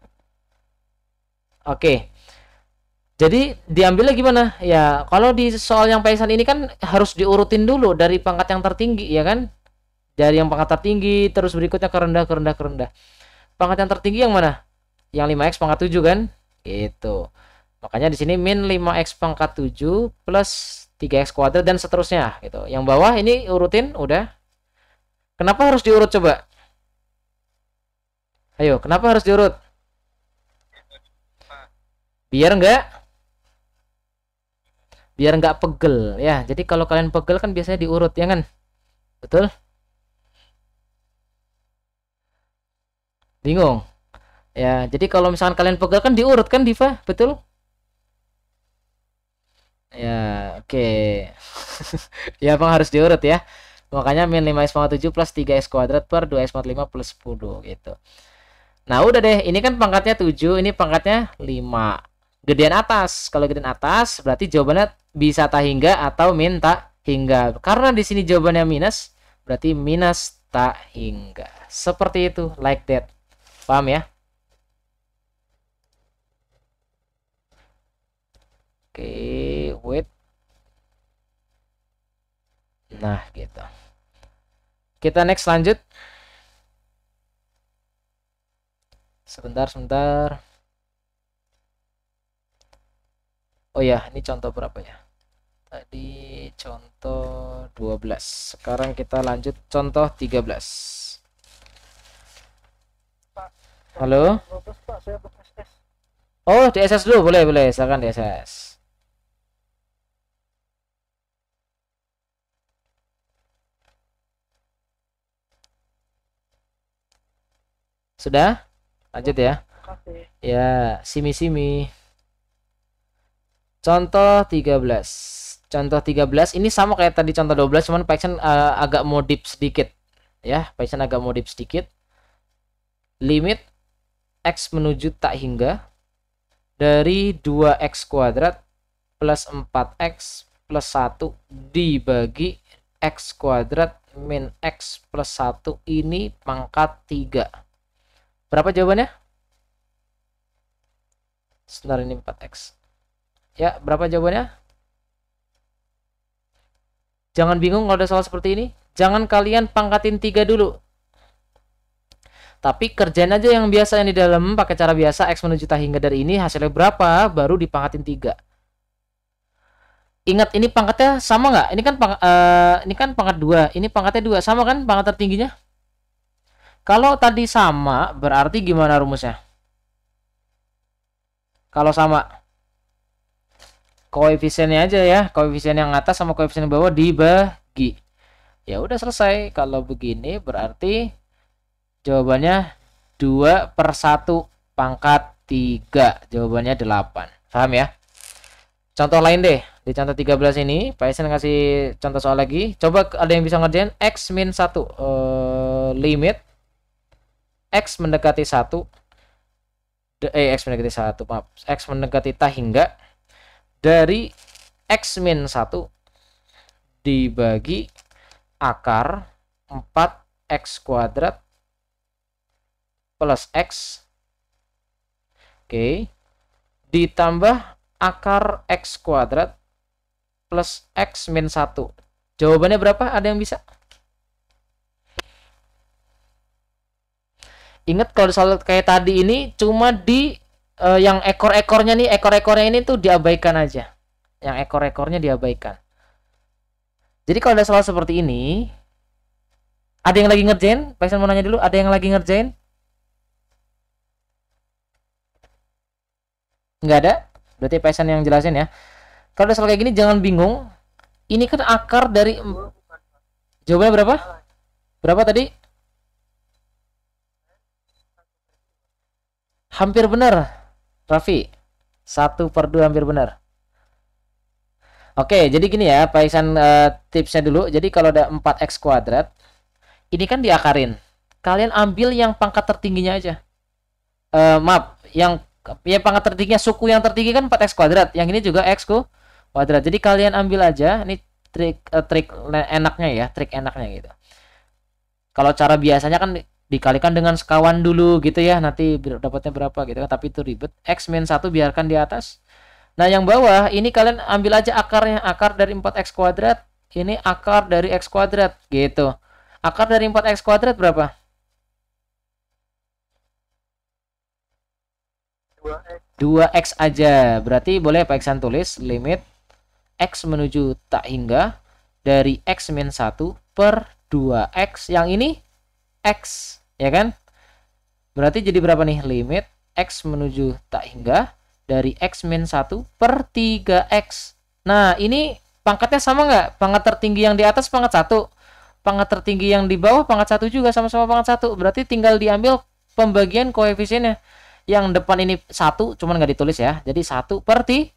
Oke. Jadi diambilnya gimana? Ya, kalau di soal yang paisan ini kan harus diurutin dulu dari pangkat yang tertinggi, ya kan? Dari yang pangkat tertinggi, terus berikutnya ke rendah, ke rendah, ke rendah. Pangkat yang tertinggi yang mana? Yang 5x pangkat 7 kan? Gitu. Makanya di sini min 5x pangkat 7 plus 3x kuadrat dan seterusnya gitu. Yang bawah ini urutin udah. Kenapa harus diurut coba? Ayo, kenapa harus diurut? Biar nggak pegel ya. Jadi kalau kalian pegel kan biasanya diurut ya kan? Betul? Bingung? Ya, jadi kalau misalkan kalian pegel kan diurut kan Diva? Betul? Ya, oke. Ya, Bang harus diurut ya. Makanya min 5x pangkat 7 plus 3x kuadrat per 2x pangkat 5 plus 10 gitu. Nah, udah deh. Ini kan pangkatnya 7, ini pangkatnya 5. Gedean atas. Kalau gedean atas berarti jawabannya bisa tak hingga atau min tak hingga. Karena di sini jawabannya minus, berarti minus tak hingga. Seperti itu, like that. Paham ya? Oke, wait. Nah, gitu. Kita next lanjut. Sebentar. Oh ya, ini contoh berapa ya? Tadi contoh 12. Sekarang kita lanjut contoh 13. Pak, Halo? 12 Pak, saya belum SS. Oh, di SS dulu, boleh. Silakan di SS. Sudah? Lanjut ya. Kasih. Ya, simi. Contoh 13. Contoh 13 ini sama kayak tadi contoh 12, cuman Python agak modif sedikit. Ya, Python agak modif sedikit. Limit x menuju tak hingga dari 2x kuadrat plus 4x plus 1 dibagi x kuadrat min x plus 1 ini pangkat 3. Berapa jawabannya? Sebentar, ini 4x. Ya, berapa jawabannya? Jangan bingung kalau ada soal seperti ini. Jangan kalian pangkatin 3 dulu. Tapi kerjain aja yang biasa yang di dalam pakai cara biasa. X menuju tak hingga dari ini hasilnya berapa, baru dipangkatin 3. Ingat ini pangkatnya sama nggak? Ini kan pangkat 2. Ini pangkatnya 2. Sama kan pangkat tertingginya? Kalau tadi sama, berarti gimana rumusnya? Kalau sama, koefisiennya aja ya, koefisien yang atas sama koefisien yang bawah dibagi. Ya udah selesai. Kalau begini berarti jawabannya 2/1 pangkat 3. Jawabannya 8. Paham ya? Contoh lain deh. Di contoh 13 ini, Pak Esen ngasih contoh soal lagi. Coba ada yang bisa ngerjain x min 1. Limit x mendekati 1. X mendekati 1, maaf. X mendekati tak hingga dari x min 1 dibagi akar 4x kuadrat plus x, oke, ditambah akar x kuadrat plus x min 1. Jawabannya berapa? Ada yang bisa? Ingat kalau soal kayak tadi ini cuma di yang ekor-ekornya nih, ekor-ekornya ini tuh diabaikan aja. Yang ekor-ekornya diabaikan. Jadi kalau ada soal seperti ini, ada yang lagi ngerjain? Pak mau nanya dulu, ada yang lagi ngerjain? Nggak ada? Berarti Pak yang jelasin ya. Kalau ada soal kayak gini jangan bingung. Ini kan akar dari... Jawabannya berapa? Berapa tadi? Hampir benar, Raffi. 1/2 hampir benar. Oke, jadi gini ya, Pak Iksan, tipsnya dulu. Jadi kalau ada 4x kuadrat, ini kan diakarin. Kalian ambil yang pangkat tertingginya aja. Maaf, yang ya pangkat tertingginya, suku yang tertinggi kan 4x kuadrat. Yang ini juga x kuadrat. Jadi kalian ambil aja. Ini trik enaknya ya, trik enaknya gitu. Kalau cara biasanya kan dikalikan dengan sekawan dulu gitu ya, nanti dapatnya berapa gitu kan, tapi itu ribet. X min 1 biarkan di atas, Nah, yang bawah ini kalian ambil aja akarnya, akar dari 4x kuadrat, ini akar dari x kuadrat gitu. Akar dari 4x kuadrat berapa? 2x. 2x aja. Berarti boleh Pak Iksan tulis limit x menuju tak hingga dari x min 1 per 2x. Yang ini x, ya kan? Berarti jadi berapa nih? Limit x menuju tak hingga dari x min 1 per 3x. Nah, ini pangkatnya sama nggak? Pangkat tertinggi yang di atas pangkat 1. Pangkat tertinggi yang di bawah pangkat 1 juga, sama-sama pangkat 1. Berarti tinggal diambil pembagian koefisiennya. Yang depan ini 1, cuman nggak ditulis ya. Jadi 1 per 3.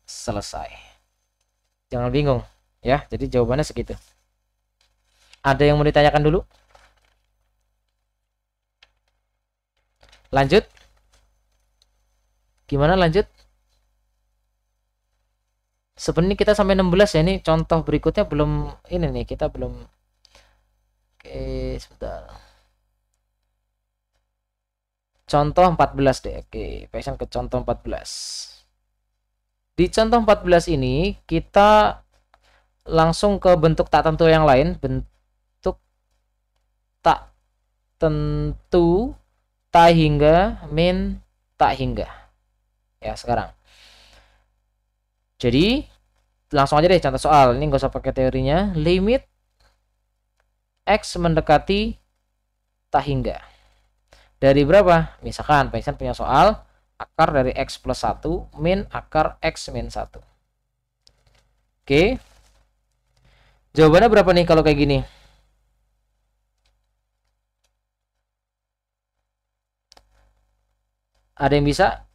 Selesai. Jangan bingung ya. Jadi jawabannya segitu. Ada yang mau ditanyakan dulu? Lanjut. Gimana lanjut? Sebenarnya kita sampai 16 ya. Ini contoh berikutnya belum ini nih, kita belum. Oke, sebentar. Contoh 14 deh. Oke, pasang ke contoh 14. Di contoh 14 ini kita langsung ke bentuk tak tentu yang lain, bentuk tak tentu tak hingga min tak hingga. Ya, sekarang. Jadi langsung aja deh contoh soal. Ini nggak usah pakai teorinya. Limit x mendekati tak hingga. Dari berapa? Misalkan Pak Iksan punya soal akar dari x plus 1 min akar x min 1. Oke. Jawabannya berapa nih kalau kayak gini? Ada yang bisa?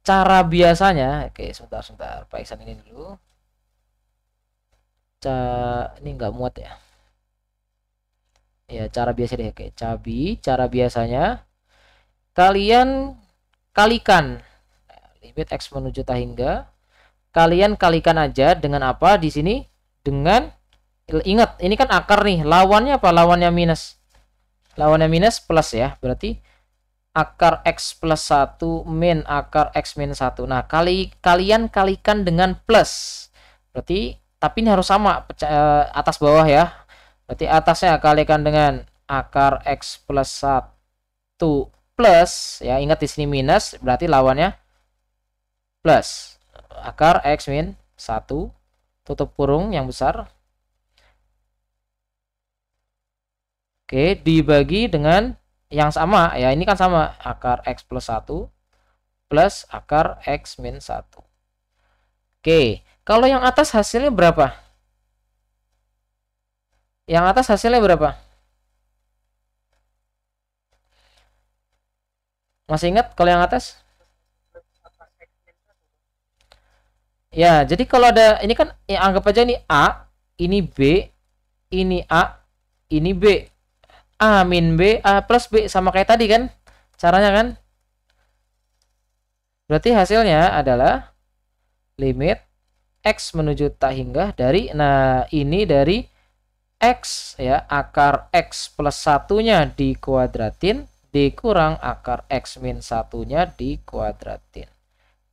Cara biasanya, oke, sebentar Pak Iksan ini dulu. Ini nggak muat ya. Ya, cara biasa deh. Oke, cara biasanya kalian kalikan limit x menuju tak hingga. Kalian kalikan aja dengan apa di sini? Dengan, ingat, ini kan akar nih. Lawannya apa? Lawannya minus. Lawannya minus plus ya. Berarti akar x plus 1 min akar x min 1. Nah, kalian kalikan dengan plus. Berarti, tapi ini harus sama atas bawah ya. Berarti atasnya kalikan dengan akar x plus 1 plus. Ya, ingat di sini minus, berarti lawannya plus. Akar x min 1, tutup kurung yang besar. Oke, dibagi dengan yang sama ya, ini kan sama, akar x plus 1 plus akar x min 1. Oke, kalau yang atas hasilnya berapa? Yang atas hasilnya berapa? Masih ingat kalau yang atas? Ya, jadi kalau ada, ini kan ya, anggap aja ini A, ini B, ini A, ini B. A min B, A plus B, sama kayak tadi kan caranya kan. Berarti hasilnya adalah limit x menuju tak hingga dari, nah ini dari x ya, akar x plus 1-nya dikuadratin dikurang akar x min 1-nya dikuadratin.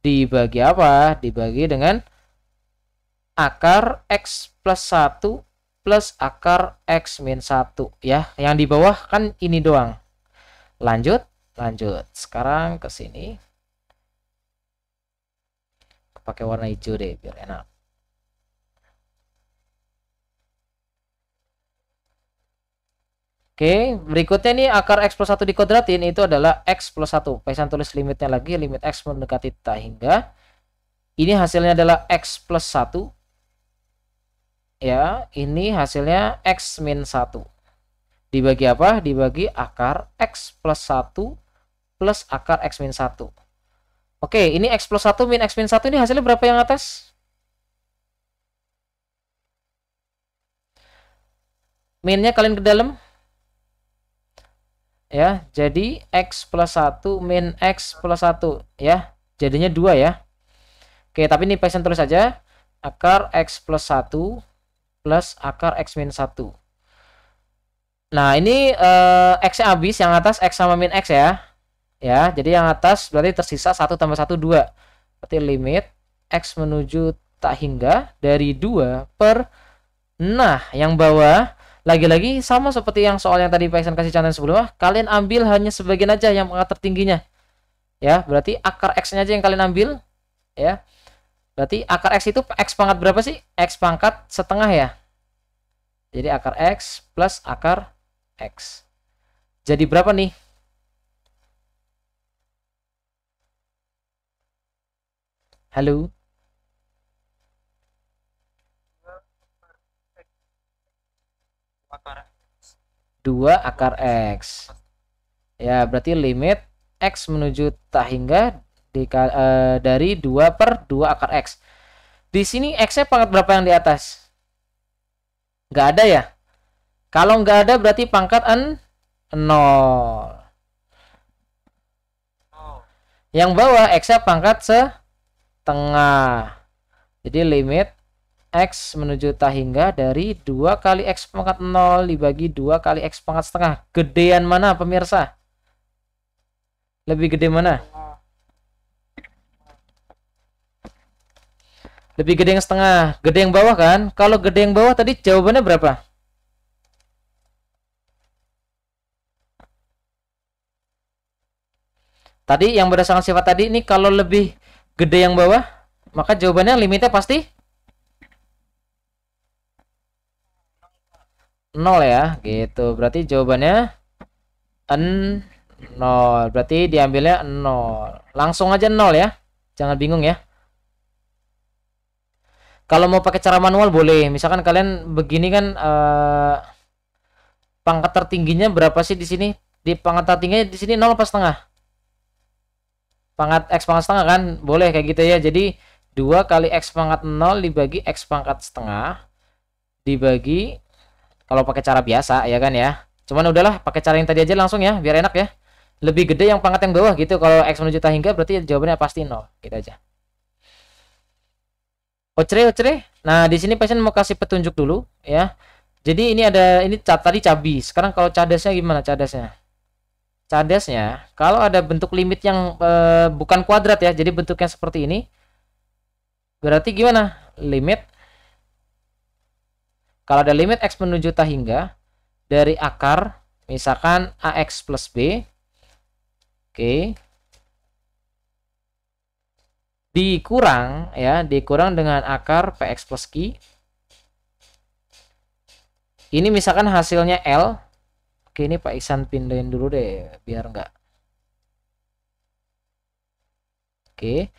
Dibagi apa? Dibagi dengan akar x plus 1 plus akar x min 1 ya. Yang di bawah kan ini doang. Lanjut. Sekarang ke sini. Pakai warna hijau deh biar enak. Oke, berikutnya nih akar x plus 1 dikuadratin itu adalah x plus 1. Paisan tulis limitnya lagi, limit x mendekati tak hingga. Ini hasilnya adalah x plus 1. Ya, ini hasilnya x min 1. Dibagi apa? Dibagi akar x plus 1 plus akar x min 1. Oke, ini x plus 1 min x min 1 ini hasilnya berapa yang atas? Minnya kalian ke dalam. Ya, jadi x plus 1 min x plus 1 ya. Jadinya 2 ya. Oke, tapi ini pasien tulis saja akar x plus 1 plus akar x min 1. Nah, ini x-nya habis, yang atas x sama min x ya. Ya, jadi yang atas berarti tersisa 1 tambah 1 2. Berarti limit X menuju tak hingga dari 2 per. Nah, yang bawah lagi-lagi sama seperti yang soal yang tadi Pak Iksan kasih contoh sebelumnya, kalian ambil hanya sebagian aja yang pangkat tertingginya. Ya, berarti akar X-nya aja yang kalian ambil, ya. Berarti akar X itu X pangkat berapa sih? X pangkat setengah ya. Jadi akar X plus akar X. Jadi berapa nih? Halo? 2 akar X. Ya, berarti limit X menuju tak hingga dari 2 per 2 akar X. Di sini X-nya pangkat berapa yang di atas? Nggak ada ya? Kalau nggak ada berarti pangkat 0. Yang bawah X-nya pangkat setengah. Jadi limit X menuju tak hingga dari 2 kali X pangkat 0 dibagi 2 kali X pangkat setengah. Gedean mana pemirsa? Lebih gede mana? Lebih gede yang setengah. Gede yang bawah kan? Kalau gede yang bawah tadi jawabannya berapa? Tadi yang berdasarkan sifat tadi ini kalau lebih gede yang bawah, maka jawabannya limitnya pasti 0 ya, gitu. Berarti jawabannya 0. Berarti diambilnya 0. Langsung aja 0 ya. Jangan bingung ya. Kalau mau pakai cara manual boleh. Misalkan kalian begini kan pangkat tertingginya berapa sih di sini? Di pangkat tertingginya di sini 0 pas setengah. Pangkat X pangkat setengah kan? Boleh kayak gitu ya. Jadi 2 kali X pangkat 0 dibagi X pangkat setengah dibagi, kalau pakai cara biasa ya kan ya. Cuman udahlah pakai cara yang tadi aja langsung ya, biar enak ya. Lebih gede yang pangkat yang bawah gitu. Kalau X menuju tak hingga berarti jawabannya pasti 0. Gitu aja. Ocre. Nah, di sini pasien mau kasih petunjuk dulu ya. Jadi ini ada tadi cabi. Sekarang kalau cadasnya gimana cadasnya? Cadasnya kalau ada bentuk limit yang bukan kuadrat ya, jadi bentuknya seperti ini. Berarti gimana? Limit kalau ada limit X menuju tak hingga dari akar misalkan AX plus B. Oke. Dikurang ya, dikurang dengan akar PX plus Q. Ini misalkan hasilnya L. Oke, ini Pak Iksan pindahin dulu deh biar enggak. Oke.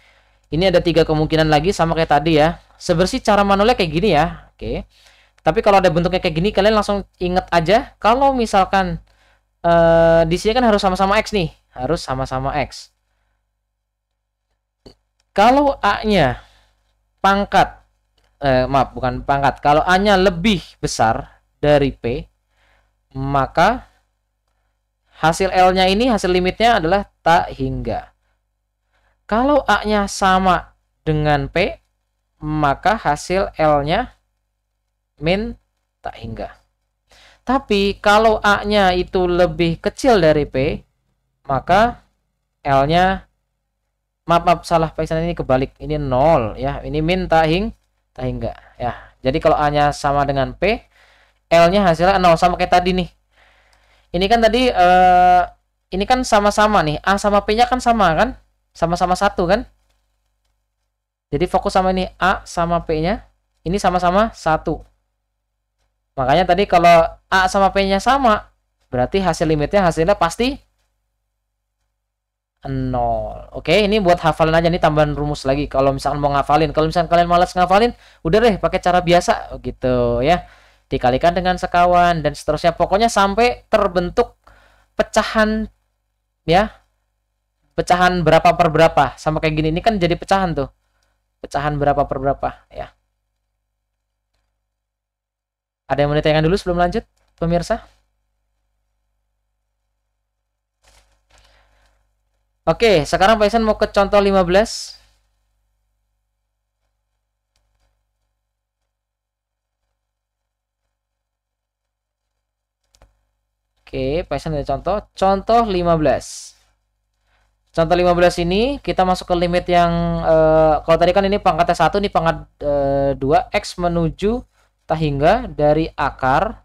Ini ada 3 kemungkinan lagi sama kayak tadi ya. Sebersih cara manualnya kayak gini ya. Oke. Tapi kalau ada bentuknya kayak gini kalian langsung ingat aja kalau misalkan di sini kan harus sama-sama X nih, harus sama-sama X. Kalau A-nya pangkat maaf bukan pangkat, kalau A-nya lebih besar dari P, maka hasil L-nya ini hasil limitnya adalah tak hingga. Kalau A-nya sama dengan P, maka hasil L-nya min tak hingga. Tapi kalau A-nya itu lebih kecil dari P, maka L-nya maaf salah Pak Iksan, ini kebalik. Ini 0 ya. Ini min tak hingga ya. Jadi kalau A-nya sama dengan P, L-nya hasilnya 0 sama kayak tadi nih. Ini kan tadi ini kan sama-sama nih. A sama P-nya kan sama kan? Sama-sama 1 kan? Jadi fokus sama ini A sama P-nya. Ini sama-sama 1. Makanya tadi kalau A sama P-nya sama, berarti hasil limitnya hasilnya pasti 0. Oke, ini buat hafalan aja nih, tambahan rumus lagi. Kalau misalkan mau ngafalin, kalau misalkan kalian malas ngafalin, udah deh pakai cara biasa gitu ya. Dikalikan dengan sekawan dan seterusnya. Pokoknya sampai terbentuk pecahan ya. Pecahan berapa per berapa sama kayak gini. Ini kan jadi pecahan tuh. Pecahan berapa per berapa ya. Ada yang mau ditanyakan dulu sebelum lanjut, pemirsa? Oke, sekarang Pak Iksan mau ke contoh 15. Oke, Pak Iksan ada contoh 15. Contoh 15 ini kita masuk ke limit yang kalau tadi kan ini pangkatnya 1, ini pangkat 2, X menuju tak hingga dari akar.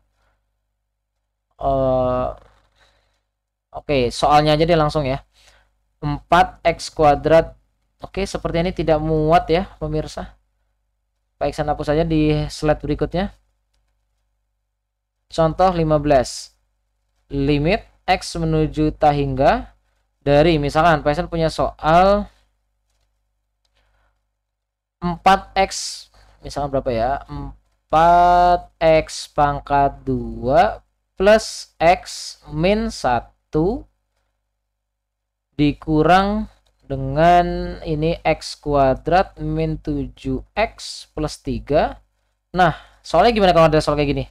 Oke, soalnya aja deh langsung ya. 4x kuadrat. Oke, seperti ini tidak muat ya pemirsa. Baik, saya hapus saja di slide berikutnya. Contoh 15. Limit X menuju tak hingga dari, misalkan Python punya soal 4x, misalkan berapa ya, 4x pangkat 2 plus x min 1 dikurang dengan ini x kuadrat min 7x plus 3. Nah, soalnya gimana kalau ada soal kayak gini?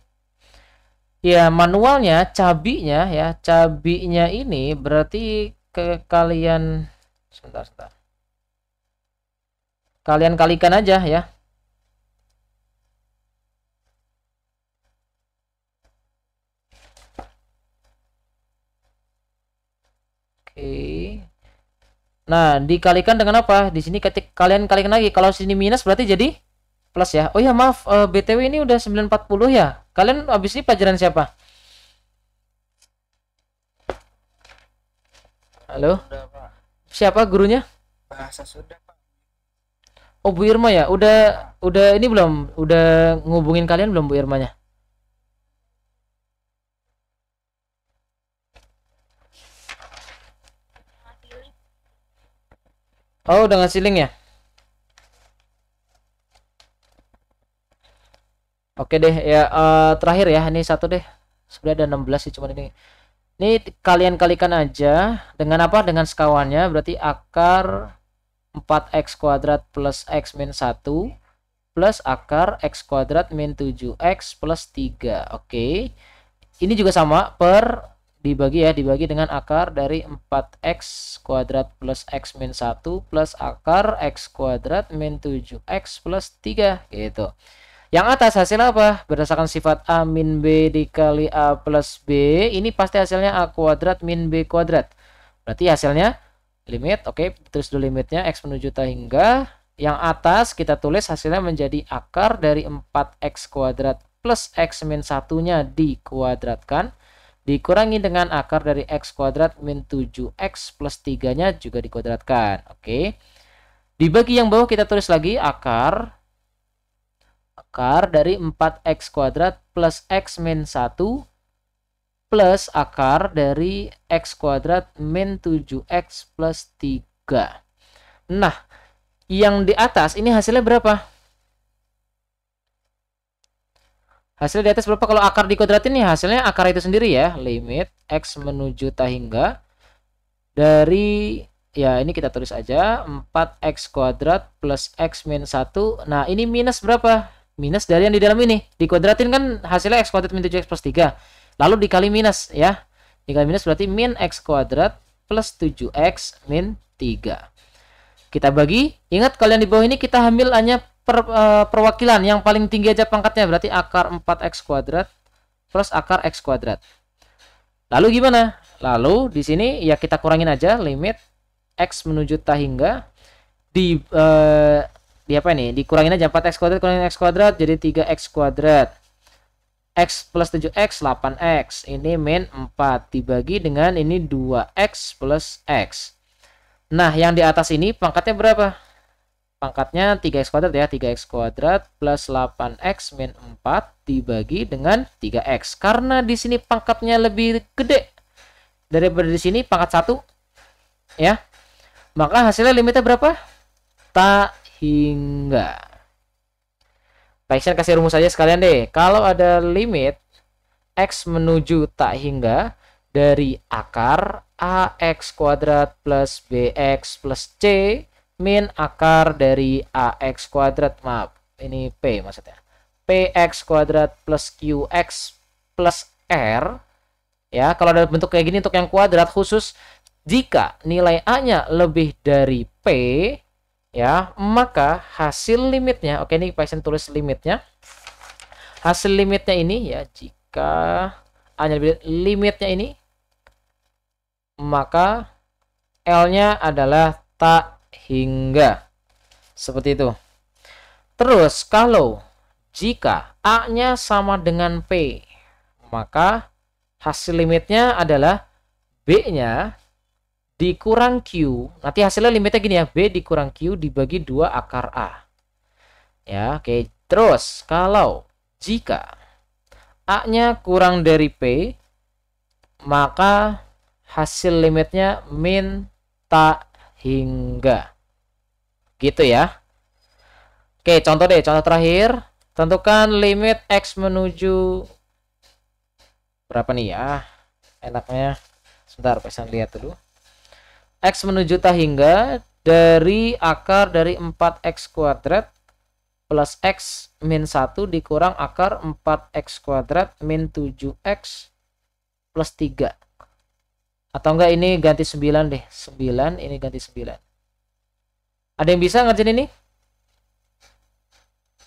Ya, manualnya cabinya ya, cabinya ini berarti ke kalian sebentar. Kalian kalikan aja ya. Oke. Nah, dikalikan dengan apa? Di sini ketik kalian kalikan lagi. Kalau sini minus berarti jadi plus ya. Oh ya, maaf, BTW ini udah 9.40 ya. Kalian habis ini pelajaran siapa? Halo? Sudah, Pak. Siapa gurunya? Bahasa sudah, Pak. Oh, Bu Irma ya. Udah ini belum? Udah ngubungin kalian belum Bu Irmanya? Oh, udah ngasih link ya? Oke deh ya, terakhir ya, ini satu deh. Sebenarnya ada 16 sih, cuman ini. Ini kalian kalikan aja dengan apa? Dengan sekawannya, berarti akar 4x kuadrat plus x min 1 plus akar x kuadrat min 7x plus 3. Oke. Ini juga sama, per dibagi ya, dibagi dengan akar dari 4x kuadrat plus x min 1 plus akar x kuadrat min 7x plus 3 gitu. Yang atas hasil apa? Berdasarkan sifat A min B dikali A plus B, ini pasti hasilnya A kuadrat min B kuadrat. Berarti hasilnya limit, oke, terus dulu limitnya X menuju tak hingga. Yang atas kita tulis hasilnya menjadi akar dari 4X kuadrat plus X min 1-nya dikuadratkan, dikurangi dengan akar dari X kuadrat min 7X plus 3-nya juga dikuadratkan. Oke. Dibagi yang bawah kita tulis lagi akar dari 4x kuadrat plus x min 1 plus akar dari x kuadrat min 7x plus 3. Nah, yang di atas ini hasilnya berapa? Hasil di atas berapa? Kalau akar dikuadratin nih hasilnya akar itu sendiri ya. Limit x menuju tak hingga dari, ya ini kita tulis aja 4x kuadrat plus x min 1. Nah, ini minus berapa? Minus dari yang di dalam ini. Dikuadratin kan hasilnya x kuadrat min 7x plus 3. Lalu dikali minus ya. Dikali minus berarti min x kuadrat plus 7x min 3. Kita bagi. Ingat kalian di bawah ini kita ambil hanya perwakilan. Yang paling tinggi aja pangkatnya. Berarti akar 4x kuadrat plus akar x kuadrat. Lalu gimana? Lalu di sini ya kita kurangin aja limit x menuju tak hingga di apa nih? Dikurangin aja 4x kuadrat kurangin x kuadrat jadi 3x kuadrat. X plus 7x 8x. Ini min 4 dibagi dengan ini 2x plus x. Nah, yang di atas ini pangkatnya berapa? Pangkatnya 3x kuadrat ya. 3x kuadrat plus 8x min 4 dibagi dengan 3x. Karena di sini pangkatnya lebih gede daripada di sini pangkat 1 ya. Maka hasilnya limitnya berapa? Tak hingga. Baik, saya kasih rumus aja sekalian deh. Kalau ada limit x menuju tak hingga dari akar ax kuadrat plus bx plus c min akar dari ax kuadrat, maaf, ini p maksudnya, px kuadrat plus qx plus r ya. Kalau ada bentuk kayak gini untuk yang kuadrat khusus, jika nilai a-nya lebih dari p ya, maka hasil limitnya, oke ini Python tulis limitnya, hasil limitnya ini ya, jika A-nya lebih limitnya ini, maka L-nya adalah tak hingga. Seperti itu. Terus kalau jika A-nya sama dengan P, maka hasil limitnya adalah B-nya dikurang Q. Nanti hasilnya limitnya gini ya, B dikurang Q dibagi 2 akar A. Ya, oke. Terus kalau jika A-nya kurang dari P, maka hasil limitnya min tak hingga. Gitu ya. Oke, contoh deh, contoh terakhir. Tentukan limit X menuju berapa nih ya? Enaknya. Sebentar, pesan lihat dulu. X menuju tak hingga dari akar dari 4X kuadrat plus X min 1 dikurang akar 4X kuadrat min 7X plus 3. Atau enggak ini ganti 9 deh. 9 ini ganti 9. Ada yang bisa ngerjain ini?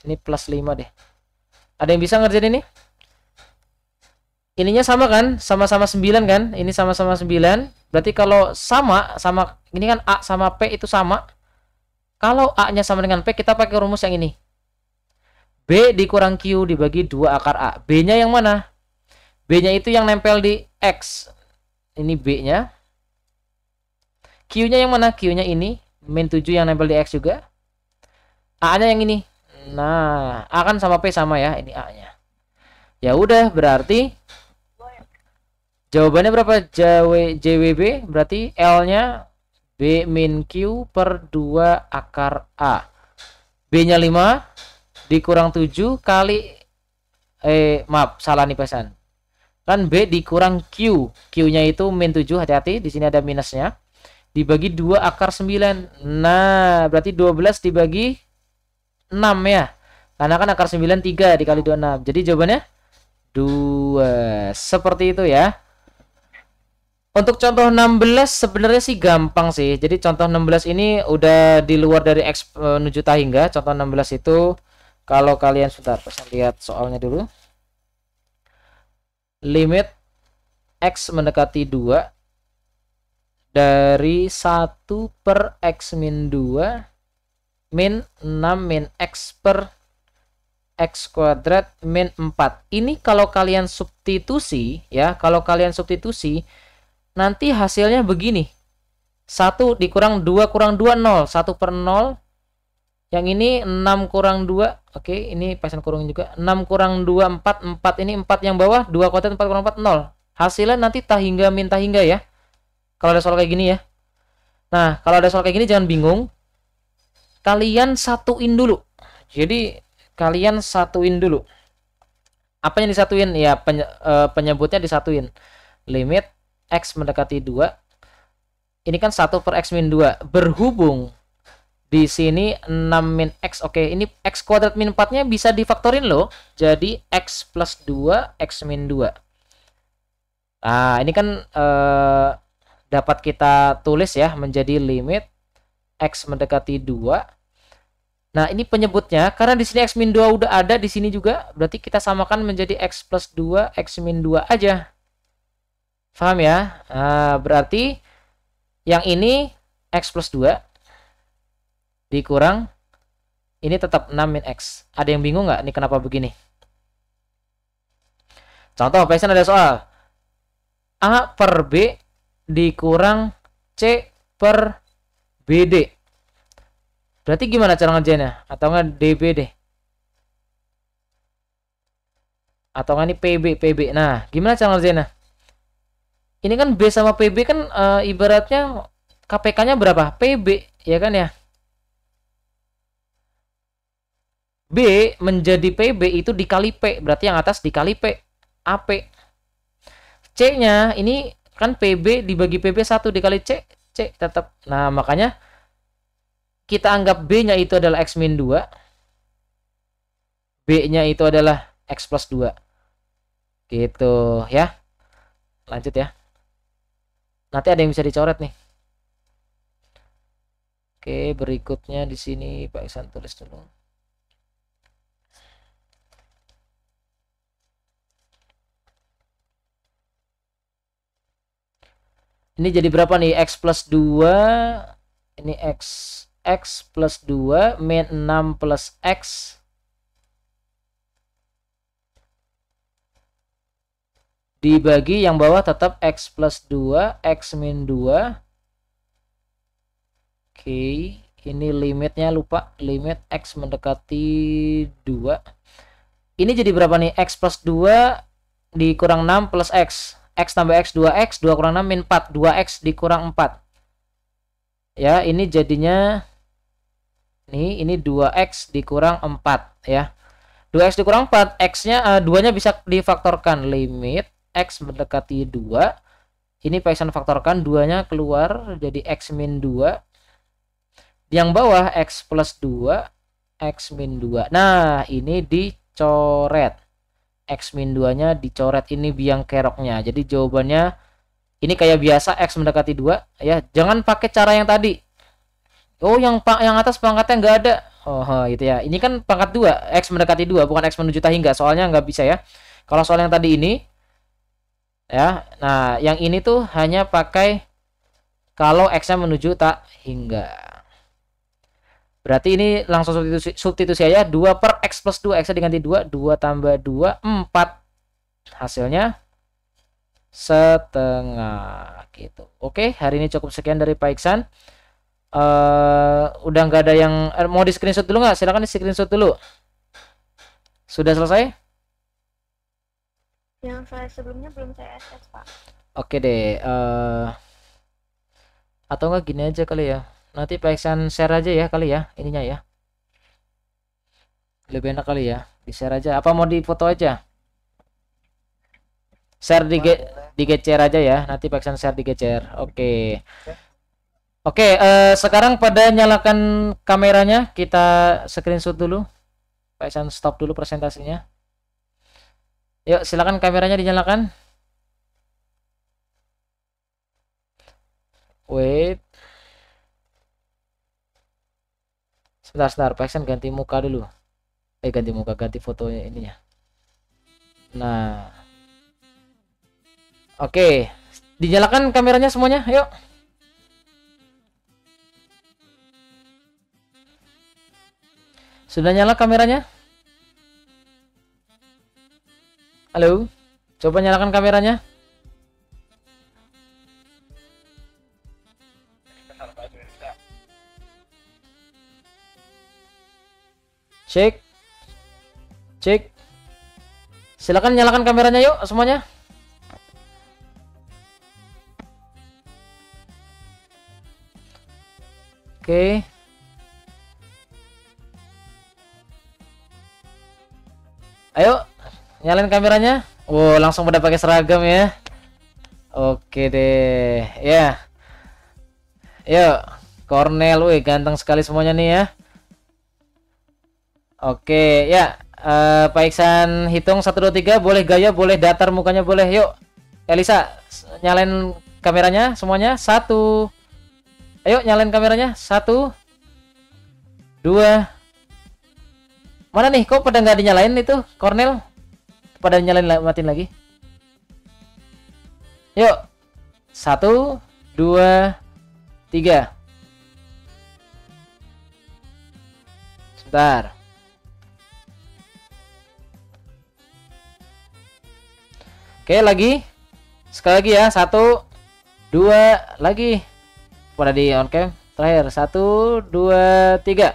Ini plus 5 deh. Ada yang bisa ngerjain ini? Ininya sama kan? Sama-sama 9 kan? Ini sama-sama 9. Berarti kalau sama ini kan A sama P itu sama. Kalau A-nya sama dengan P, kita pakai rumus yang ini. B dikurang Q dibagi 2 akar A. B-nya yang mana? B-nya itu yang nempel di X. Ini B-nya. Q-nya yang mana? Q-nya ini. Min 7 yang nempel di X juga. A-nya yang ini. Nah, A kan sama P sama ya. Ini A-nya. Ya udah, berarti jawabannya berapa? JWB berarti L-nya B min Q per 2 akar A. B-nya 5 dikurang 7 kali maaf, salah nih pesan. Kan B dikurang Q. Q-nya itu min 7, hati-hati, di sini ada minusnya. Dibagi 2 akar 9. Nah, berarti 12 dibagi 6 ya. Karena kan akar 9 3 dikali 26. Jadi jawabannya 2. Seperti itu ya. Untuk contoh 16 sebenarnya sih gampang sih. Jadi contoh 16 ini udah di luar dari X menuju tak hingga. Contoh 16 itu kalau kalian sebentar, saya lihat soalnya dulu. Limit X mendekati 2 dari 1 per X min 2 min 6 min X per X kuadrat min 4. Ini kalau kalian substitusi ya, kalau kalian substitusi nanti hasilnya begini. 1 dikurang 2 kurang 2 0, 1 per 0. Yang ini 6 kurang 2. Oke, ini pesan kurung juga. 6 kurang 2 4, 4 ini 4 yang bawah, 2 kuadrat 4 kurang 4 0. Hasilnya nanti tak hingga min tak hingga ya. Kalau ada soal kayak gini ya. Nah, kalau ada soal kayak gini jangan bingung. Kalian satuin dulu. Jadi kalian satuin dulu. Apa yang disatuin? Ya penyebutnya disatuin. Limit X mendekati 2. Ini kan 1 per X min 2. Berhubung di sini 6 min X. Oke, ini X kuadrat min 4-nya bisa difaktorin loh. Jadi X plus 2, X min 2. Nah, ini kan dapat kita tulis ya menjadi limit X mendekati 2. Nah, ini penyebutnya karena di sini X min 2 udah ada di sini juga, berarti kita samakan menjadi X plus 2, X min 2 aja. Paham ya? Nah, berarti yang ini X plus 2 dikurang ini tetap 6 min X. Ada yang bingung nggak? Ini kenapa begini? Contoh, pesan ada soal. A per B dikurang C per BD. Berarti gimana cara ngerjainnya? Atau nggak DB deh? Atau nggak ini PB? Nah, gimana cara ngerjainnya? Ini kan B sama PB kan ibaratnya KPK-nya berapa? PB, ya kan ya? B menjadi PB itu dikali P, berarti yang atas dikali P, AP. C-nya ini kan PB dibagi PB 1 dikali C, C tetap. Nah, makanya kita anggap B-nya itu adalah X min 2. B-nya itu adalah X plus 2. Gitu ya. Lanjut ya. Nanti ada yang bisa dicoret nih. Oke, berikutnya di sini Pak Iksan tulis dulu. Ini jadi berapa nih? X plus 2. Ini X plus 2 min 6 plus X dibagi yang bawah tetap X plus 2 X min 2. Oke, ini limitnya lupa, limit X mendekati 2. Ini jadi berapa nih? X plus 2 dikurang 6 plus X. X tambah X 2X, 2 kurang 6 min 4, 2X dikurang 4. Ya, ini jadinya nih, ini 2X dikurang 4 ya. 2X dikurang 4, X-nya 2-nya bisa difaktorkan, limit X mendekati 2. Ini Python faktorkan, 2-nya keluar jadi X min 2. Yang bawah X plus 2 X min 2. Nah, ini dicoret. X min 2-nya dicoret, ini biang keroknya. Jadi jawabannya ini kayak biasa X mendekati 2 ya. Jangan pakai cara yang tadi. Oh, yang atas pangkatnya nggak ada. Oh, gitu ya. Ini kan pangkat 2, X mendekati 2, bukan X menuju tak hingga. Soalnya nggak bisa ya. Kalau soal yang tadi ini ya. Nah, yang ini tuh hanya pakai kalau X-nya menuju tak hingga. Berarti ini langsung substitusi aja, 2 per X plus 2, X-nya diganti 2, 2 tambah 2, 4. Hasilnya setengah gitu. Oke, hari ini cukup sekian dari Pak Iksan. Udah nggak ada yang mau di screenshot dulu nggak? Silakan di screenshot dulu. Sudah selesai? Yang slide sebelumnya belum saya akses, Pak. Oke deh. Atau nggak gini aja kali ya. Nanti Pak Iksan share aja ya kali ya ininya ya. Lebih enak kali ya. Di share aja. Apa mau di foto aja? Share di GCR aja ya. Nanti Pak Iksan share di GCR. Oke. Oke, sekarang pada nyalakan kameranya, kita screenshot dulu. Pak Iksan stop dulu presentasinya. Yuk, silakan kameranya dinyalakan. Wait. Sebentar, Pak Iksan ganti muka dulu. Ganti muka, ganti fotonya ininya. Nah. Oke. Dinyalakan kameranya semuanya, yuk. Sudah nyala kameranya? Halo? Coba nyalakan kameranya. Cek. Cek. Silakan nyalakan kameranya yuk semuanya. Oke. Ayo, nyalain kameranya. Oh, langsung pada pakai seragam ya. Oke deh, ya. Yuk, Cornel, wih ganteng sekali semuanya nih ya. Oke, ya. Pak Iksan hitung 1 2 3, boleh gaya, boleh datar mukanya, boleh. Yuk. Elisa, nyalain kameranya semuanya. 1. Ayo nyalain kameranya. 1 2. Mana nih? Kok pada nggak dinyalain itu, Cornel? Pada nyalain, matiin lagi. Yuk. 1 2 3. Sebentar. Oke, lagi. Sekali lagi ya. 1 2 lagi. Pada di on cam. Terakhir 1 2 3.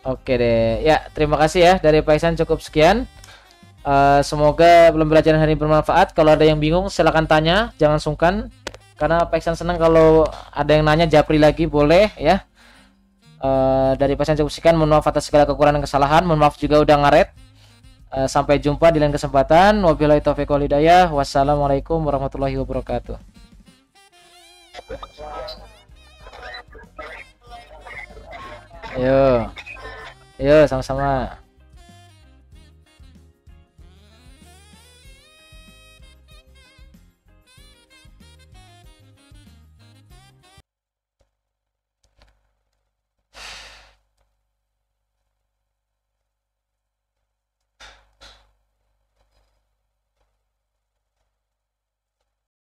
Oke deh. Ya, terima kasih ya dari Pak Iksan, cukup sekian. Semoga pembelajaran hari ini bermanfaat. Kalau ada yang bingung silahkan tanya, jangan sungkan. Karena Pak Iksan senang kalau ada yang nanya, japri lagi boleh ya. Dari Pak Iksan cukup sekian. Mohon maaf atas segala kekurangan dan kesalahan. Mohon maaf juga udah ngaret. Sampai jumpa di lain kesempatan. Wabillahi taufiq wal hidayah. Wassalamualaikum warahmatullahi wabarakatuh. Yo, sama-sama.